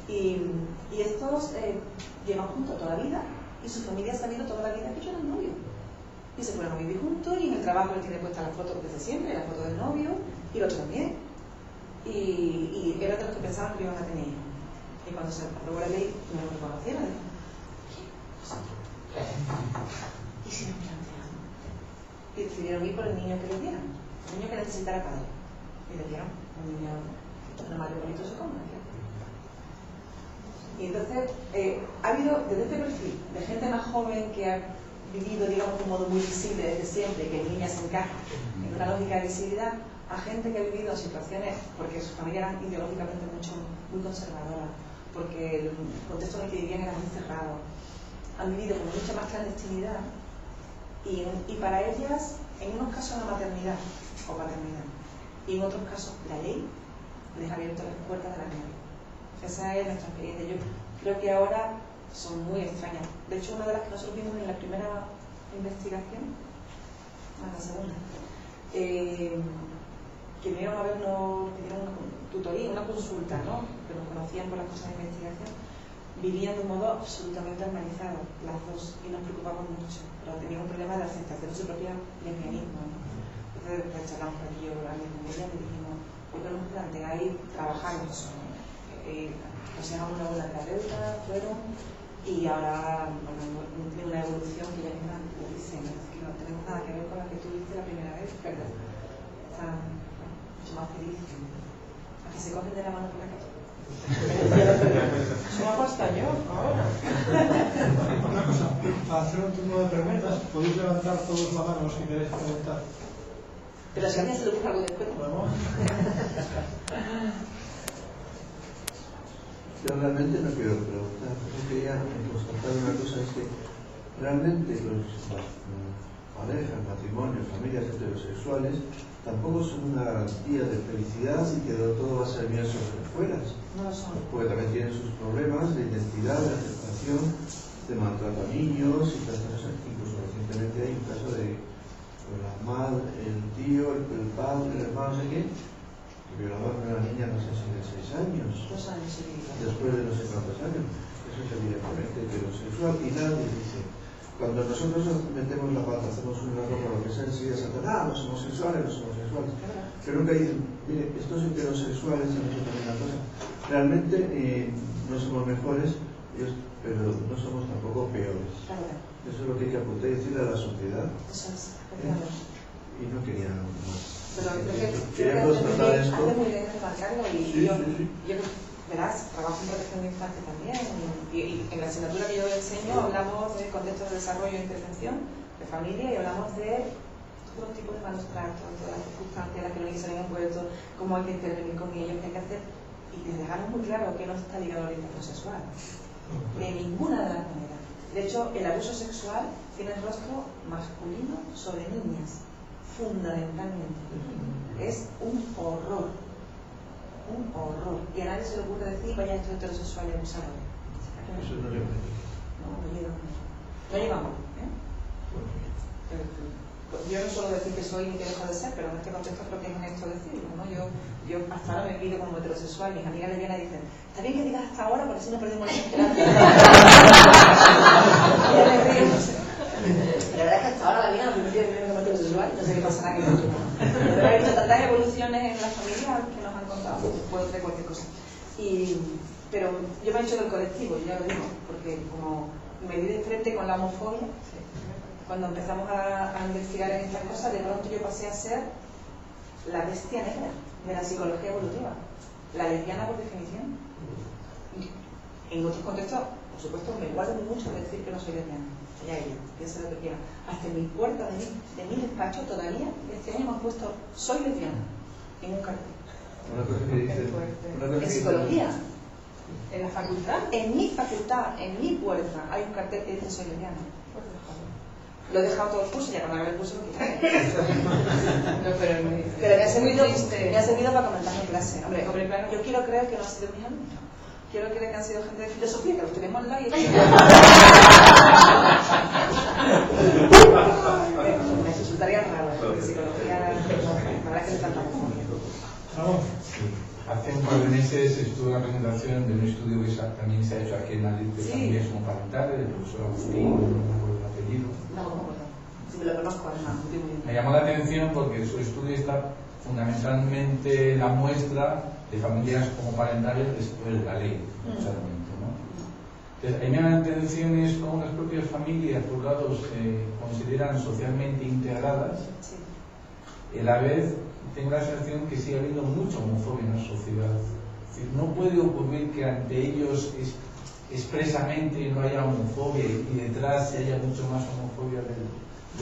Y estos llevan juntos toda la vida y su familia ha sabido toda la vida que ellos eran novios. Y se fueron a vivir juntos y en el trabajo él tiene puesta la foto desde siempre, la foto del novio y el otro también. Y eran de los que pensaban que iban a tener hijos. Y cuando se aprobó la ley, no lo reconocieron. ¿Y si nos planteamos? Y decidieron ir por el niño que les dieran, el niño que necesitara padre. Y le dieron un niño normal y bonito, se come. Y entonces ha habido desde este perfil de gente más joven que ha vivido, digamos, de un modo muy visible desde siempre, que en niñas se encaja en una lógica de visibilidad, a gente que ha vivido situaciones porque sus familias eran ideológicamente muy conservadoras, porque el contexto en el que vivían era muy cerrado, han vivido con mucha más clandestinidad y para ellas, en unos casos la maternidad o paternidad y en otros casos la ley les ha abierto las puertas de la vida. Esa es nuestra experiencia. Yo creo que ahora son muy extrañas. De hecho, una de las que nosotros vimos en la primera investigación, la segunda, que vinieron a vernos, pidieron una tutoría, una consulta, ¿no? Que nos conocían por las cosas de investigación, vivían de un modo absolutamente normalizado, las dos, y nos preocupaban mucho, pero tenían un problema de aceptación de su propio lesbianismo, ¿no? Entonces, pues charlamos con ellos, con ella, y dijimos, ¿por qué nos planteáis trabajar en eso? aconsejamos una buena terapeuta, fueron, y ahora bueno, tiene una evolución que ya misma lo dice, ¿no? Es que no tenemos nada que ver con la que tú viste la primera vez, ¿verdad? Está mucho más feliz. A que se cogen de la mano por la calle. Se me ha puesto yo ahora. Una cosa, para hacer un turno de preguntas, podéis levantar todos la mano si queréis preguntar. Pero si a alguien se le ocurre algo después. Yo realmente no quiero preguntar, yo quería constatar una cosa, es que realmente las parejas, matrimonios, familias heterosexuales tampoco son una garantía de felicidad y que todo va a ser bien sobre hojuelas. No lo son. Porque también tienen sus problemas de identidad, de aceptación, de maltrato a niños y tantas cosas. Incluso recientemente hay un caso de la madre, el tío, el padre, el hermano, no sé qué, que violaban a una niña, no sé si de 6 años. 2 años, sí. Después de no sé cuántos años. Eso es evidentemente heterosexual y nadie dice. Cuando nosotros metemos la pata, hacemos una ropa, lo que sea, enseguida saltan, los homosexuales, Pero nunca dicen, mire, estos heterosexuales han hecho también una cosa. Realmente no somos mejores, pero no somos tampoco peores. Eso es lo que hay que apuntar y decirle a la sociedad. Eso es, Y no quería más. Pero creo que hace muy bien remarcarlo y yo verás, trabajo en protección de infancia también y en la asignatura que yo enseño hablamos de contextos de desarrollo e intervención de familia y hablamos de todo tipo de malos tratos, todas las circunstancias en las que los niños se han envuelto, cómo hay que intervenir con ellos, qué hay que hacer y les dejamos muy claro que no está ligado a la orientación sexual de ninguna de las maneras. De hecho, el abuso sexual tiene el rostro masculino sobre niñas, fundamentalmente. Es un horror. Un horror. Y a nadie se le ocurre decir, vaya, estos heterosexuales abusadores. Eso no llega. No llegamos. No llegamos. Yo no suelo decir que soy ni que dejo de ser, pero en este contexto creo que es honesto decirlo, ¿no? Yo hasta ahora me pido como heterosexual, mis amigas lesbianas dicen, está bien que digas hasta ahora, porque así no perdemos la esperanza. La verdad es que hasta ahora la vida no me pide como heterosexual, no sé qué pasará que no. Pero he visto tantas evoluciones en las familias que nos han contado, puedo traer cualquier cosa. Pero yo me he hecho del colectivo, ya lo digo, porque como me di de frente con la homofobia, cuando empezamos a investigar en estas cosas, de pronto yo pasé a ser la bestia negra de la psicología evolutiva, la lesbiana por definición. En otros contextos, por supuesto, me guardo mucho de decir que no soy lesbiana. Ya ella, piensa lo que quiera. Hasta en mi puerta de mi despacho todavía, este año hemos puesto soy lesbiana en un cartel. Una cosa que dice, en psicología, en la facultad, en mi facultad, en mi puerta, hay un cartel que dice soy lesbiana. Lo he dejado todo el curso y ya cuando acabe el curso lo quitaré. Pero me ha servido para comentar mi clase. Hombre, claro, yo quiero creer que no ha sido mis alumnos. Quiero creer que han sido gente de filosofía, que los tenemos al lado y me resultaría raro, porque psicología, la verdad que no es tan raro. Hace un par de meses estuve en la presentación de un estudio que también se ha hecho aquí en Madrid de familias homoparentales, del profesor Agustín, no me acuerdo el apellido. Si me lo conozco, además. Me llamó la atención porque su estudio está fundamentalmente la muestra de familias homoparentales después de la ley, ¿no? Entonces, a mí me llama la atención es cómo las propias familias, por un lado, se consideran socialmente integradas, y a la vez tengo la sensación que sigue habiendo mucha homofobia en la sociedad. Es decir, no puede ocurrir que ante ellos expresamente no haya homofobia y detrás se haya mucho más homofobia de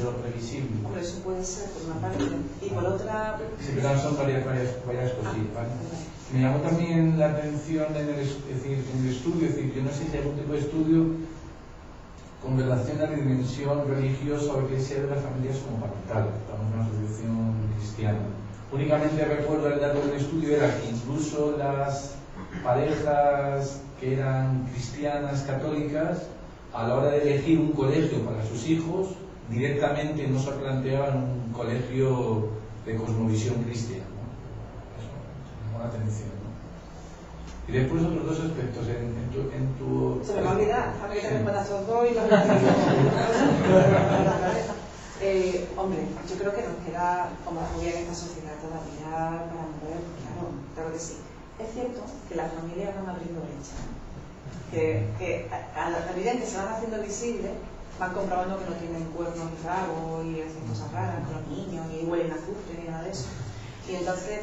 lo previsible. Hombre, eso puede ser por una parte. Y por otra... Sí, pero son varias cosillas, ¿vale? Me llamó también la atención en el estudio, es decir, yo no sé si hay algún tipo de estudio con relación a la dimensión religiosa o eclesial de las familias homoparentales. Estamos en una asociación cristiana. Únicamente recuerdo el dato del estudio era que incluso las parejas que eran cristianas, católicas, a la hora de elegir un colegio para sus hijos, directamente no se planteaban un colegio de cosmovisión cristiana, ¿no? Eso me llamó la atención, ¿no? Y después otros dos aspectos en tu se me va a olvidar, a ver que te respondas a dos y hombre, yo creo que nos queda homofobia en esta sociedad todavía para mover, claro que sí. es cierto que las familias van abriendo brecha, que a la medida en que se van haciendo visibles, van comprobando que no tienen cuernos ni rabos y hacen cosas raras con los niños, ni huelen a azufre ni nada de eso. Y entonces,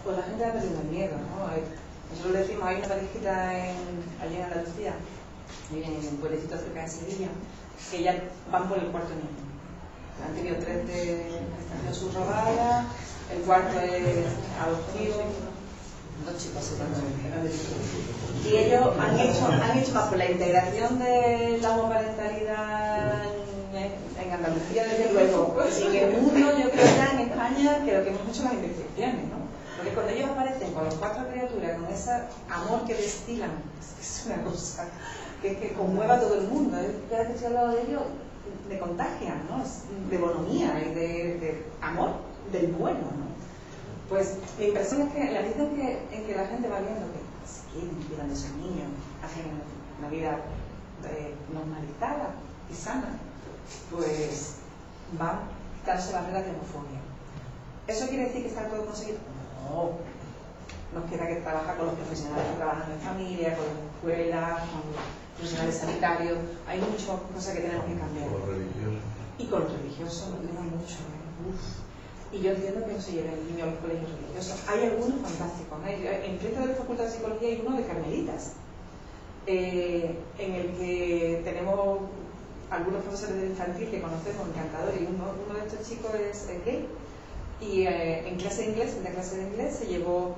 pues la gente va perdiendo el miedo, ¿no? Nosotros le decimos, hay una parejita allí en Andalucía, en un pueblecito cerca de Sevilla, que ya van por el cuarto niño. Han tenido 3 de sus robadas, el cuarto es adoptivo, 2 chicos. Y ellos han hecho más por la integración de la homoparentalidad en Andalucía, desde luego. Y en el mundo, yo creo ya en España, creo que hemos hecho las intersecciones, ¿no? Porque cuando ellos aparecen con los 4 criaturas, con ese amor que destilan, es una cosa que conmueva a todo el mundo. Cada vez que se ha hablado de ellos, de contagian, ¿no? De bonomía y de amor del bueno, ¿no? Pues mi impresión es que en la medida en que la gente va viendo que si quieren, cuidan de sus niños, hacen una vida normalizada y sana, pues van quitándose barreras de homofobia. ¿Eso quiere decir que está todo conseguido? No. Nos queda que trabajar con los profesionales que trabajan en familia, con las escuelas, con los profesionales sanitarios. Hay muchas cosas que tenemos que cambiar. Con los religiosos. Y con los religiosos nos queda mucho. Y yo entiendo que no se lleve el niño a los colegios religiosos. Hay algunos fantásticos. En frente de la Facultad de Psicología hay uno de Carmelitas, en el que tenemos algunos profesores de infantil que conocemos, encantadores, y uno de estos chicos es gay. Y en clase de inglés se llevó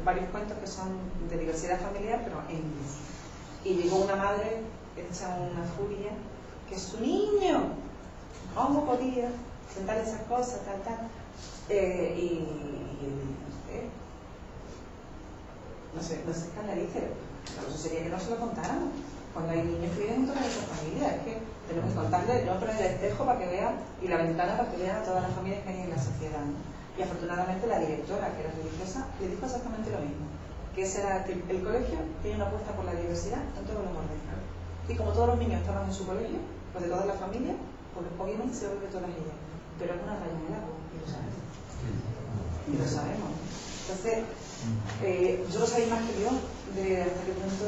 varios cuentos que son de diversidad familiar, pero en inglés. Y llegó una madre hecha una furia, que su niño, ¿cómo podía sentar esas cosas, tal? Y no se escandalice. Eso sería que no se lo contáramos. Cuando hay niños que viven en todas esas familias, es que tenemos que contarles, no poner el espejo para que vean, y la ventana para que vean a todas las familias que hay en la sociedad, ¿no? Y afortunadamente la directora, que era religiosa, le dijo exactamente lo mismo, que ese era que el colegio tiene una apuesta por la diversidad en todos los órdenes. Y como todos los niños estaban en su colegio, pues de todas las familias, pues obviamente se vuelve todas ellas. Pero es una raya en el agua, y lo sabemos. Y lo sabemos. Entonces, yo lo sabía más que yo, de hasta qué punto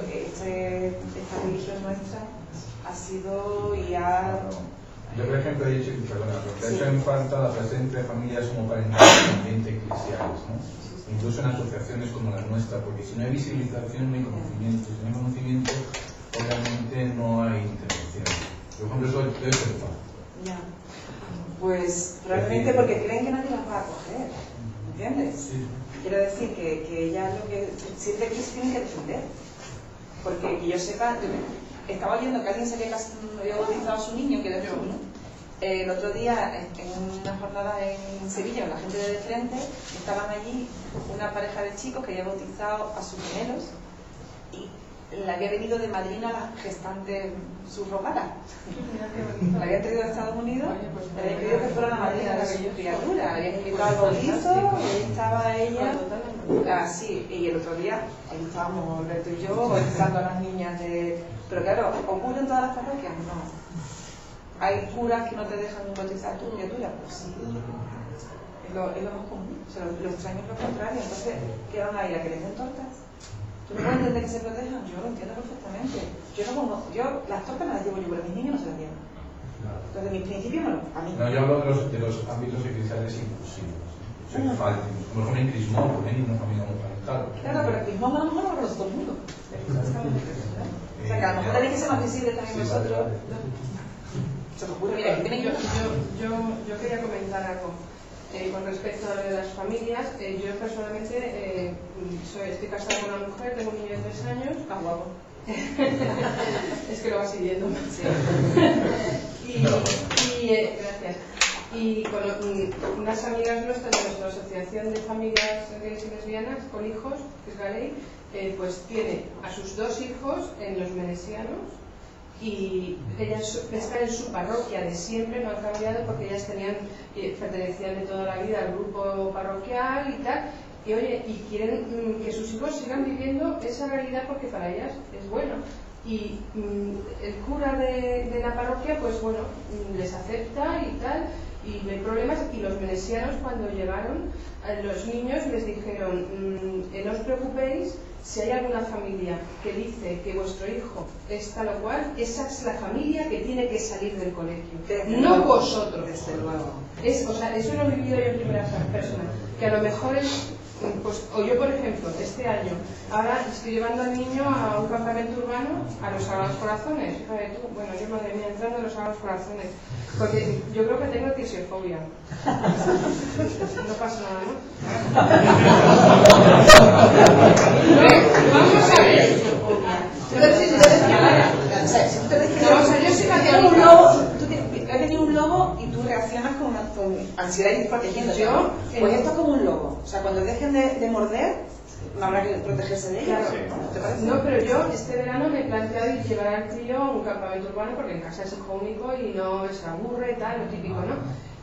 esta religión nuestra ha sido y ha... Yo, por ejemplo, he dicho, perdona, porque he hecho en falta la presencia de familias homoparentales en ambientes eclesiales, ¿no? Incluso en asociaciones como la nuestra, porque si no hay visibilización, no hay conocimiento. Si no hay conocimiento, obviamente no hay intervención. Yo, por ejemplo, soy preocupado. Ya. Pues realmente porque creen que nadie las va a acoger, ¿entiendes? Sí. Quiero decir que ella lo que siente que se tienen que defender. Porque que yo sepa, estaba viendo que alguien se había bautizado a su niño, que era yo, ¿no? El otro día, en una jornada en Sevilla, con la gente de frente, estaban allí una pareja de chicos que había bautizado a sus gemelos y le había venido de madrina la gestante subrogada. La habían traído de Estados Unidos, le habían pedido que fuera la madrina de su criatura, habían invitado al bautizo, y ahí estaba ella. Así, y el otro día, ahí estábamos Alberto y yo, bautizando a las niñas de... Pero claro, ¿ocurre en todas las parroquias? No. ¿Hay curas que no te dejan bautizar a tu criatura? Pues sí. Es lo más común. O sea, lo extraño es lo contrario. Entonces, ¿qué van a ir? ¿A que les den tortas? ¿Tú no puedes entender que se protejan? Yo lo entiendo perfectamente. Yo las tortas me las llevo yo, pero a mis niños no se las llevo. Entonces, mis principios no, a mí. No, yo hablo de los ámbitos eclesiales imposibles. Como por ejemplo en Crismón, porque hay una familia muy parental. Claro, pero el Crismón a lo mejor no lo conoce todo el mundo. O sea, que a lo mejor tenéis que ser más visibles también vosotros. Yo quería comentar algo con respecto a lo de las familias. Yo personalmente estoy casada con una mujer, tengo un niño de 3 años. Está guapo. Es que lo va siguiendo. Sí. Gracias. Y con unas amigas nuestras de nuestra asociación de familias gays y lesbianas con hijos, que es Galey, pues tiene a sus 2 hijos en los Menesianos. Y ellas están en su parroquia de siempre, no han cambiado porque ellas pertenecían de toda la vida al grupo parroquial y tal, y oye, y quieren que sus hijos sigan viviendo esa realidad porque para ellas es bueno. Y el cura de la parroquia, pues bueno, les acepta y tal, y no hay problemas. Y los menesianos, cuando llegaron, los niños les dijeron, no os preocupéis, si hay alguna familia que dice que vuestro hijo es tal o cual, esa es la familia que tiene que salir del colegio, no vosotros. Desde luego. O sea, eso lo he vivido yo en primera persona, que a lo mejor es, pues, o yo por ejemplo, este año, ahora estoy llevando al niño a un campamento urbano a los Sagrados Corazones. Fíjate tú, bueno, yo madre mía, entrando a los Sagrados Corazones, porque yo creo que tengo tisiofobia. No pasa nada, ¿no? Vamos a ver. Vamos a ver, yo soy la que un lobo, ha venido un lobo y tú reaccionas con ansiedad y protegiéndote. Yo, pues esto es como un lobo. O sea, cuando dejen de morder, no habrá que protegerse de ellos. Claro. ¿Te parece? No, pero yo este verano me he planteado ir llevar al crío a un campamento urbano porque en casa es hijo único y no se aburre y tal, lo típico, ¿no?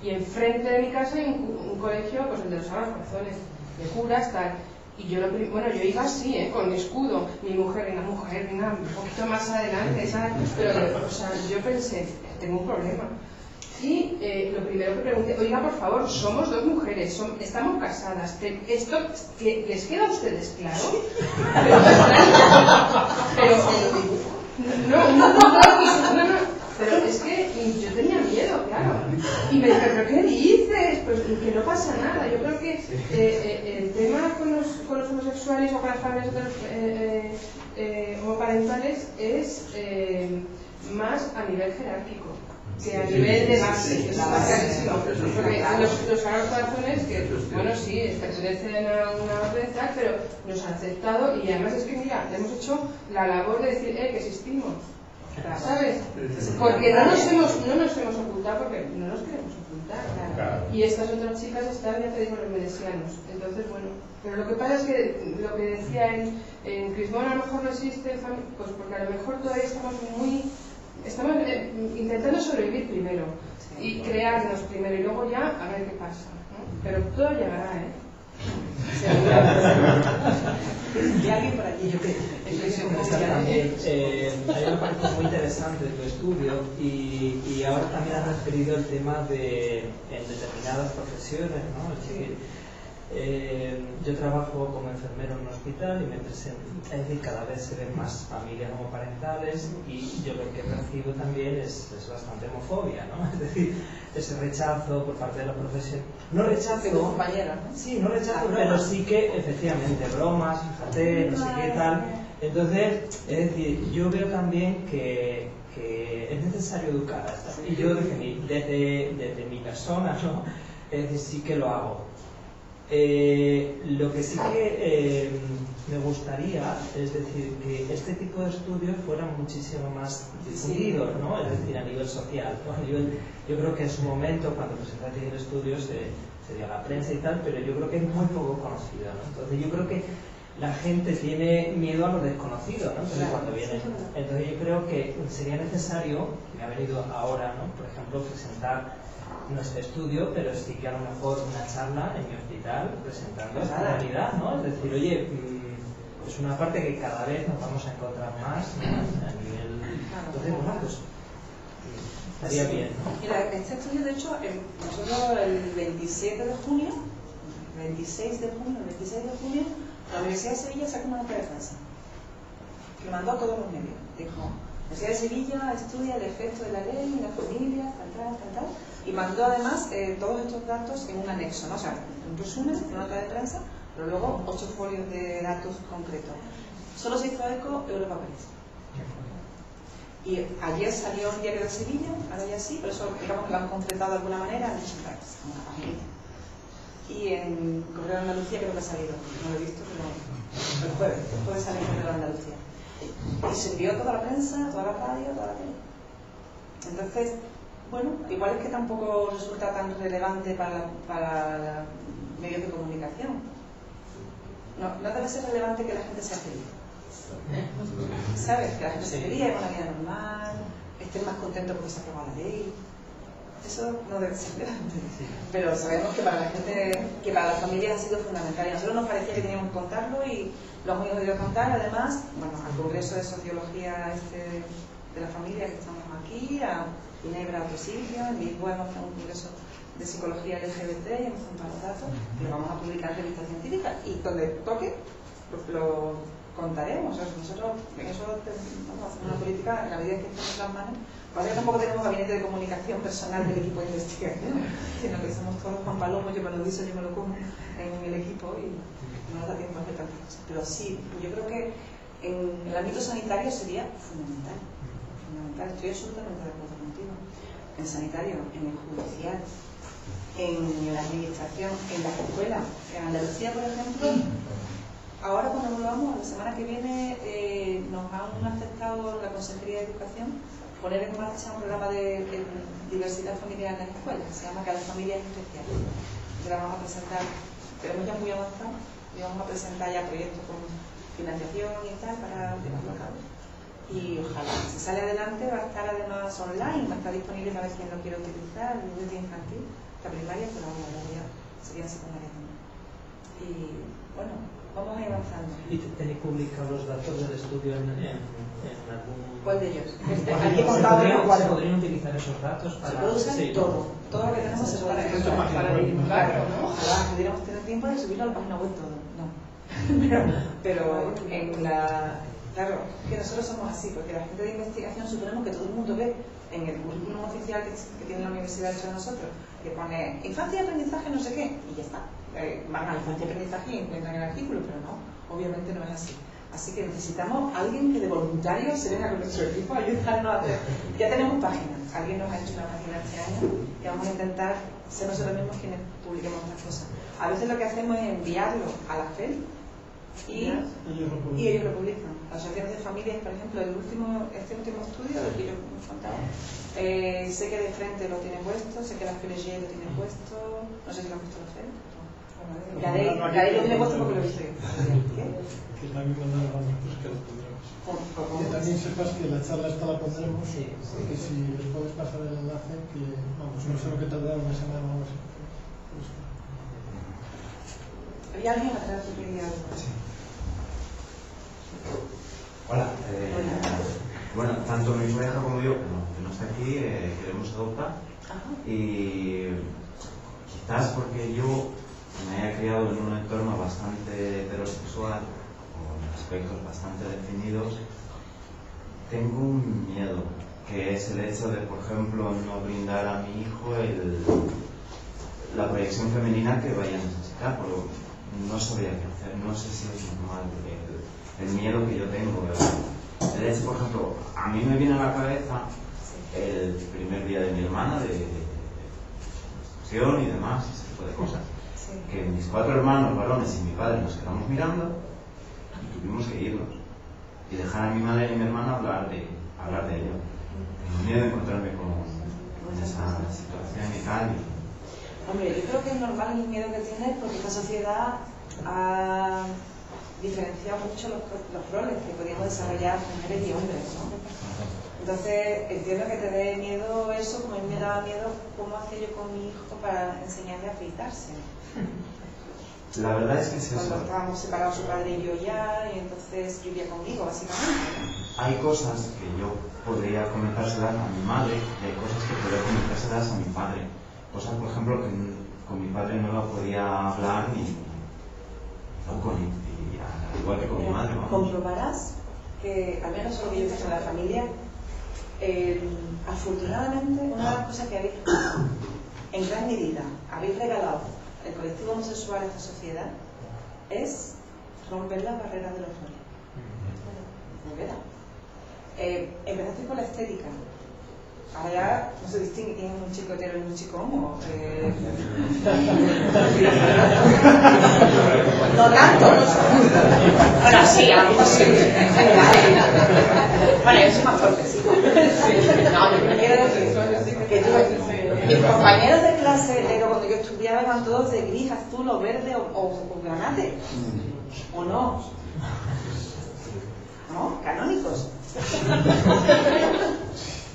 Y enfrente de mi casa hay un colegio, pues el de los Sagrados Corazones, de curas, tal. Y yo yo iba así, con mi escudo, mi mujer, un poquito más adelante, ¿sabes? Pero, o sea, yo pensé, tengo un problema. Y lo primero que pregunté, oiga, por favor, somos dos mujeres, estamos casadas, ¿esto les queda a ustedes claro? No, pero es que yo tenía miedo, claro. Y me dije, ¿pero qué dices? Pues que no pasa nada. Yo creo que el tema con los homosexuales o con las familias homoparentales es más a nivel jerárquico que a nivel de base. Eso está clarísimo. Porque los Sagrados Corazones, que bueno, sí, pertenecen a una orden tal, pero nos han aceptado y además es que, mira, hemos hecho la labor de decir, que existimos. ¿Sabes? Porque no nos hemos ocultado, porque no nos queremos ocultar. Claro. Y estas otras chicas están, ya te digo, los menesianos. Entonces, bueno, pero lo que pasa es que lo que decía en Crismón a lo mejor no existe, pues porque a lo mejor todavía estamos intentando sobrevivir primero y crearnos primero y luego ya a ver qué pasa, ¿no? Pero todo llegará, ¿Y alguien por aquí? Yo creo también. A mí me parece muy interesante tu estudio y ahora también has referido el tema en determinadas profesiones, ¿no? Es decir, yo trabajo como enfermero en un hospital y me presento, es decir, cada vez se ven más familias homoparentales y yo lo que percibo también es bastante homofobia, ¿no? Es decir, ese rechazo por parte de la profesión. No rechazo, compañeros, ¿no? Sí, no rechazo, pero sí que efectivamente bromas, fíjate, no sé qué tal. Entonces, es decir, yo veo también que es necesario educar a esta. Y yo desde mi persona, ¿no? Es decir, sí que lo hago. Lo que sí que me gustaría es decir que este tipo de estudios fueran muchísimo más difundidos, ¿no? Es decir, a nivel social, ¿no? Yo creo que en su momento, cuando presentaste el estudio, se dio a la prensa y tal, pero yo creo que es muy poco conocido, ¿no? Entonces yo creo que la gente tiene miedo a lo desconocido, ¿no? Entonces cuando viene, entonces yo creo que sería necesario, me ha venido ahora, ¿no? Por ejemplo, presentar nuestro estudio, pero sí que a lo mejor una charla en mi hospital presentando esta realidad, ¿no? Es decir, oye, es una parte que cada vez nos vamos a encontrar más, ¿no? A nivel... Entonces, bueno, pues estaría bien, ¿no? Mira, este estudio, de hecho, nosotros el 27 de junio, el 26 de junio, la Universidad de Sevilla sacó una nota de prensa que mandó a todos los medios. Dijo, la Universidad de Sevilla estudia el efecto de la ley en la familia, tal, y mandó además todos estos datos en un anexo, ¿no? O sea, un resumen, una nota de prensa, pero luego 8 folios de datos concretos. Solo se hizo eco Europa París. Y ayer salió el Diario de Sevilla, ahora ya sí, pero eso digamos que lo han concretado de alguna manera en una familia. Y en Correo de Andalucía creo que ha salido, no lo he visto, pero el jueves sale en Correo de Andalucía. Y se envió toda la prensa, toda la radio, toda la tele. Entonces, bueno, igual es que tampoco resulta tan relevante para medios de comunicación. No debe ser relevante que la gente sea feliz. ¿Sabes? Que la gente sea feliz, haya una vida normal, estén más contentos porque se ha aprobado la ley. Eso no debe ser relevante. Pero sabemos que para la gente, que para las familias ha sido fundamental. Y a nosotros nos parecía que teníamos que contarlo y lo hemos ido a contar. Además, bueno, al Congreso de Sociología de la Familia que estamos aquí, a Ginebra, a otro sitio, en Lisboa hemos hecho un congreso de psicología LGBT y hemos juntado los datos y lo vamos a publicar en revistas científicas y donde toque lo contaremos. O sea, nosotros en eso vamos a hacer una política en la medida que estemos en las manos. Pasa que tampoco tenemos gabinete de comunicación personal del equipo de investigación, sino que somos todos Juan Palomo, yo me lo guiso, yo me lo como en el equipo y no nos da tiempo a hacer tantas cosas. Pero sí, yo creo que en el ámbito sanitario sería fundamental. Estoy absolutamente de acuerdo contigo. En sanitario, en el judicial, en la administración, en las escuelas. En Andalucía, por ejemplo, ahora cuando volvamos, la semana que viene nos han aceptado la Consejería de Educación poner en marcha un programa de diversidad familiar en las escuelas, se llama Cada Familia es Especial. Que la vamos a presentar, tenemos ya muy avanzado, y vamos a presentar ya proyectos con financiación y tal para llevarlo a cabo. Y ojalá, si sale adelante, va a estar además online, va a estar disponible para quien lo quiera utilizar, desde infantil, la primaria, pero la sería secundaria también. Y bueno, vamos a ir avanzando. ¿Y tenéis publicado los datos del estudio en algún...? ¿Cuál de ellos? Aquí ¿Se podrían utilizar esos datos para...? Se puede usar todo lo que tenemos se puede usar para divulgarlo, ¿no? Ojalá pudiéramos tener tiempo de subirlo a la página web todo, no. Pero en la... Claro, que nosotros somos así, porque la gente de investigación suponemos que todo el mundo ve en el currículum oficial que tiene la universidad hecho de nosotros, que pone infancia y aprendizaje no sé qué, y ya está. Van a infancia y aprendizaje y encuentran el artículo, pero no, obviamente no es así. Así que necesitamos a alguien que de voluntario se venga con nuestro equipo a ayudarnos a hacer. Ya tenemos páginas, alguien nos ha hecho una página este año y vamos a intentar ser nosotros mismos quienes publiquemos estas cosas. A veces lo que hacemos es enviarlo a la FED y ellos lo publican. Las asociaciones de familias, por ejemplo, este último estudio del que yo me contaba, sé que de frente lo tienen puesto, sé que la FLG lo tiene puesto, no sé si lo han puesto la FED. La de lo tiene puesto porque lo he visto yo. Que es la misma de los pues que lo pondremos. Que también sepas que la charla esta la pondremos, que si les puedes pasar el enlace, que vamos, no sé lo que tardará una semana o así. ¿Había alguien atrás que quería algo? Sí. Hola. Bueno, tanto mi pareja como yo, que no está aquí, queremos adoptar. Y quizás porque yo me haya criado en un entorno bastante heterosexual, con aspectos bastante definidos, tengo un miedo, que es el hecho de, por ejemplo, no brindar a mi hijo la proyección femenina que vaya a necesitar, pero no sabría qué hacer, no sé si es normal, el miedo que yo tengo. El hecho, por ejemplo, a mí me viene a la cabeza el primer día de mi hermana, de menstruación y demás, ese tipo de cosas. Que mis 4 hermanos varones y mi padre nos quedamos mirando y tuvimos que irnos y dejar a mi madre y a mi hermana hablar de ello. Tengo miedo de encontrarme con esa situación y tal. Hombre, yo creo que es normal el miedo que tienes porque esta sociedad ha diferenciado mucho los roles que podíamos desarrollar mujeres y hombres, ¿no? Entonces, entiendo que te dé miedo eso, como a mí me daba miedo cómo hacía yo con mi hijo para enseñarle a afeitarse. La verdad es que es eso. Cuando estábamos separados su padre y yo ya, y entonces vivía conmigo, básicamente. Hay cosas que yo podría comentárselas a mi madre y hay cosas que podría comentárselas a mi padre. Cosas, por ejemplo, que con mi padre no lo podía hablar ni igual que con mi madre. Vamos. Comprobarás que, al menos lo que yo he visto en la familia, afortunadamente, una de las cosas que habéis, en gran medida, habéis regalado el colectivo homosexual a esta sociedad es romper las barreras de los roles. ¿De verdad? Empezaste con la estética. Ahora ya no se distingue quién es un chico hetero y un chico homo. No tanto. Bueno, sí, a lo mejor sí. Bueno, yo soy más fuerte, sí. No, yo me quiero decir que mis compañeros de clase, cuando yo estudiaba, eran todos de gris, azul o verde o granate. ¿O no? ¿No? Canónicos.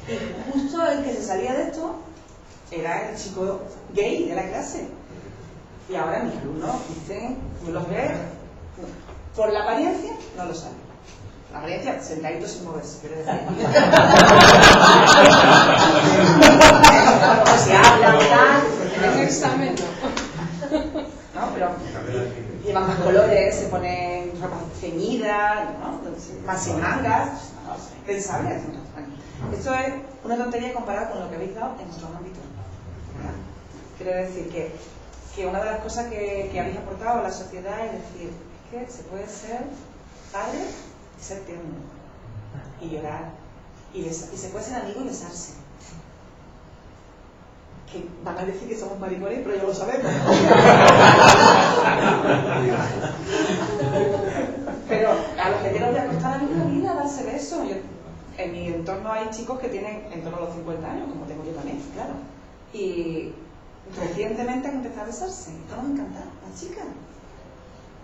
Y justo el que se salía de esto era el chico gay de la clase. Y ahora mis alumnos dicen, yo los veo, por la apariencia no lo saben. La apariencia, sentaditos sin moverse, quiero decir. Se habla, tal, examen no. ¿No? Pero llevan más colores, se ponen ropa ceñida, ¿no? Más sin mangas, no, es impensable. Esto es una tontería comparada con lo que habéis dado en otros ámbitos. Quiero decir que una de las cosas que habéis aportado a la sociedad es decir, es que se puede ser padre y ser tierno, y llorar, y se puede ser amigo y besarse. Que van a decir que somos maricones, pero ya lo sabemos. Pero a los que les voy a costar la vida darse besos. En mi entorno hay chicos que tienen en torno a los 50 años, como tengo yo también, claro. Y recientemente han empezado a besarse. Estamos encantados, las chicas,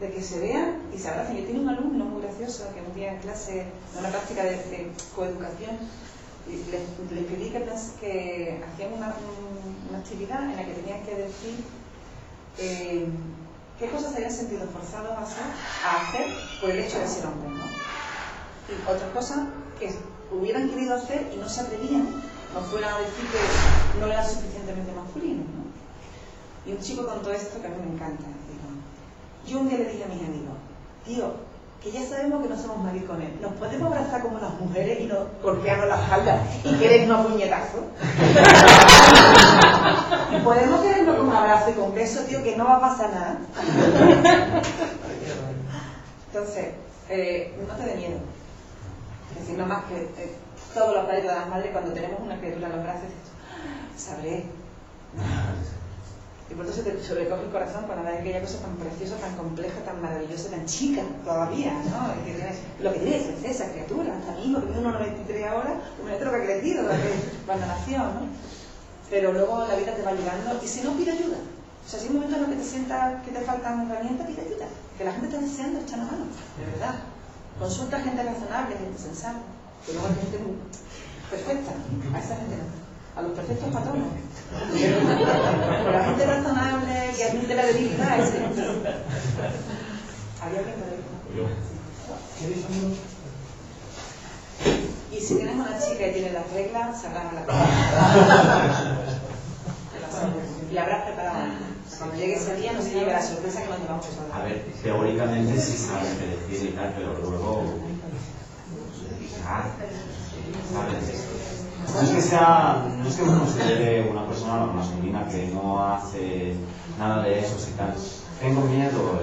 de que se vean y se abracen. Yo tenía un alumno muy gracioso que un día en clase, en una práctica de coeducación, les pedí que hacían una actividad en la que tenían que decir qué cosas se habían sentido forzados a hacer por el hecho de ser hombres, ¿no? Y otras cosas que hubieran querido hacer y no se atrevían, no fueran a decir que no eran suficientemente masculinos, ¿no? Y un chico contó esto que a mí me encanta. Digo, yo un día le dije a mis amigos, tío, que ya sabemos que no somos maricones, ¿nos podemos abrazar como las mujeres y no golpearnos la espalda y querernos puñetazos? ¿Podemos querernos con un abrazo y con beso, tío, que no va a pasar nada? Entonces, no te dé miedo. Es decir, no más que todos los padres de las madres, cuando tenemos una criatura en los brazos, sabré. Y por eso te sobrecoge el corazón cuando ves aquella cosa tan preciosa, tan compleja, tan maravillosa, tan chica todavía, ¿no? Lo que tiene es esa criatura, tan hijo, que tiene 1,93 ahora, imagínate lo que ha crecido cuando nació, ¿no? Pero luego la vida te va ayudando y si no, pide ayuda. O sea, si hay un momento en el que te sientas que te faltan herramientas, pide ayuda. Que la gente está deseando echar la mano, de verdad. Consulta a gente razonable, gente sensata, que luego hay gente perfecta, a esa gente no. A los perfectos patronos. Pero la gente razonable que admite la debilidad es había que poder. ¿Queréis amigos? Y si tenemos una chica y tiene las reglas, sabrán a la cara. Y la habrás preparado. Cuando llegue ese día no se lleve la sorpresa que nos llevamos a A ver, teóricamente sí saben qué decir y tal, pero luego... ¿sabes? No es que me considere una persona masculina que no hace nada de eso y tal. Tengo miedo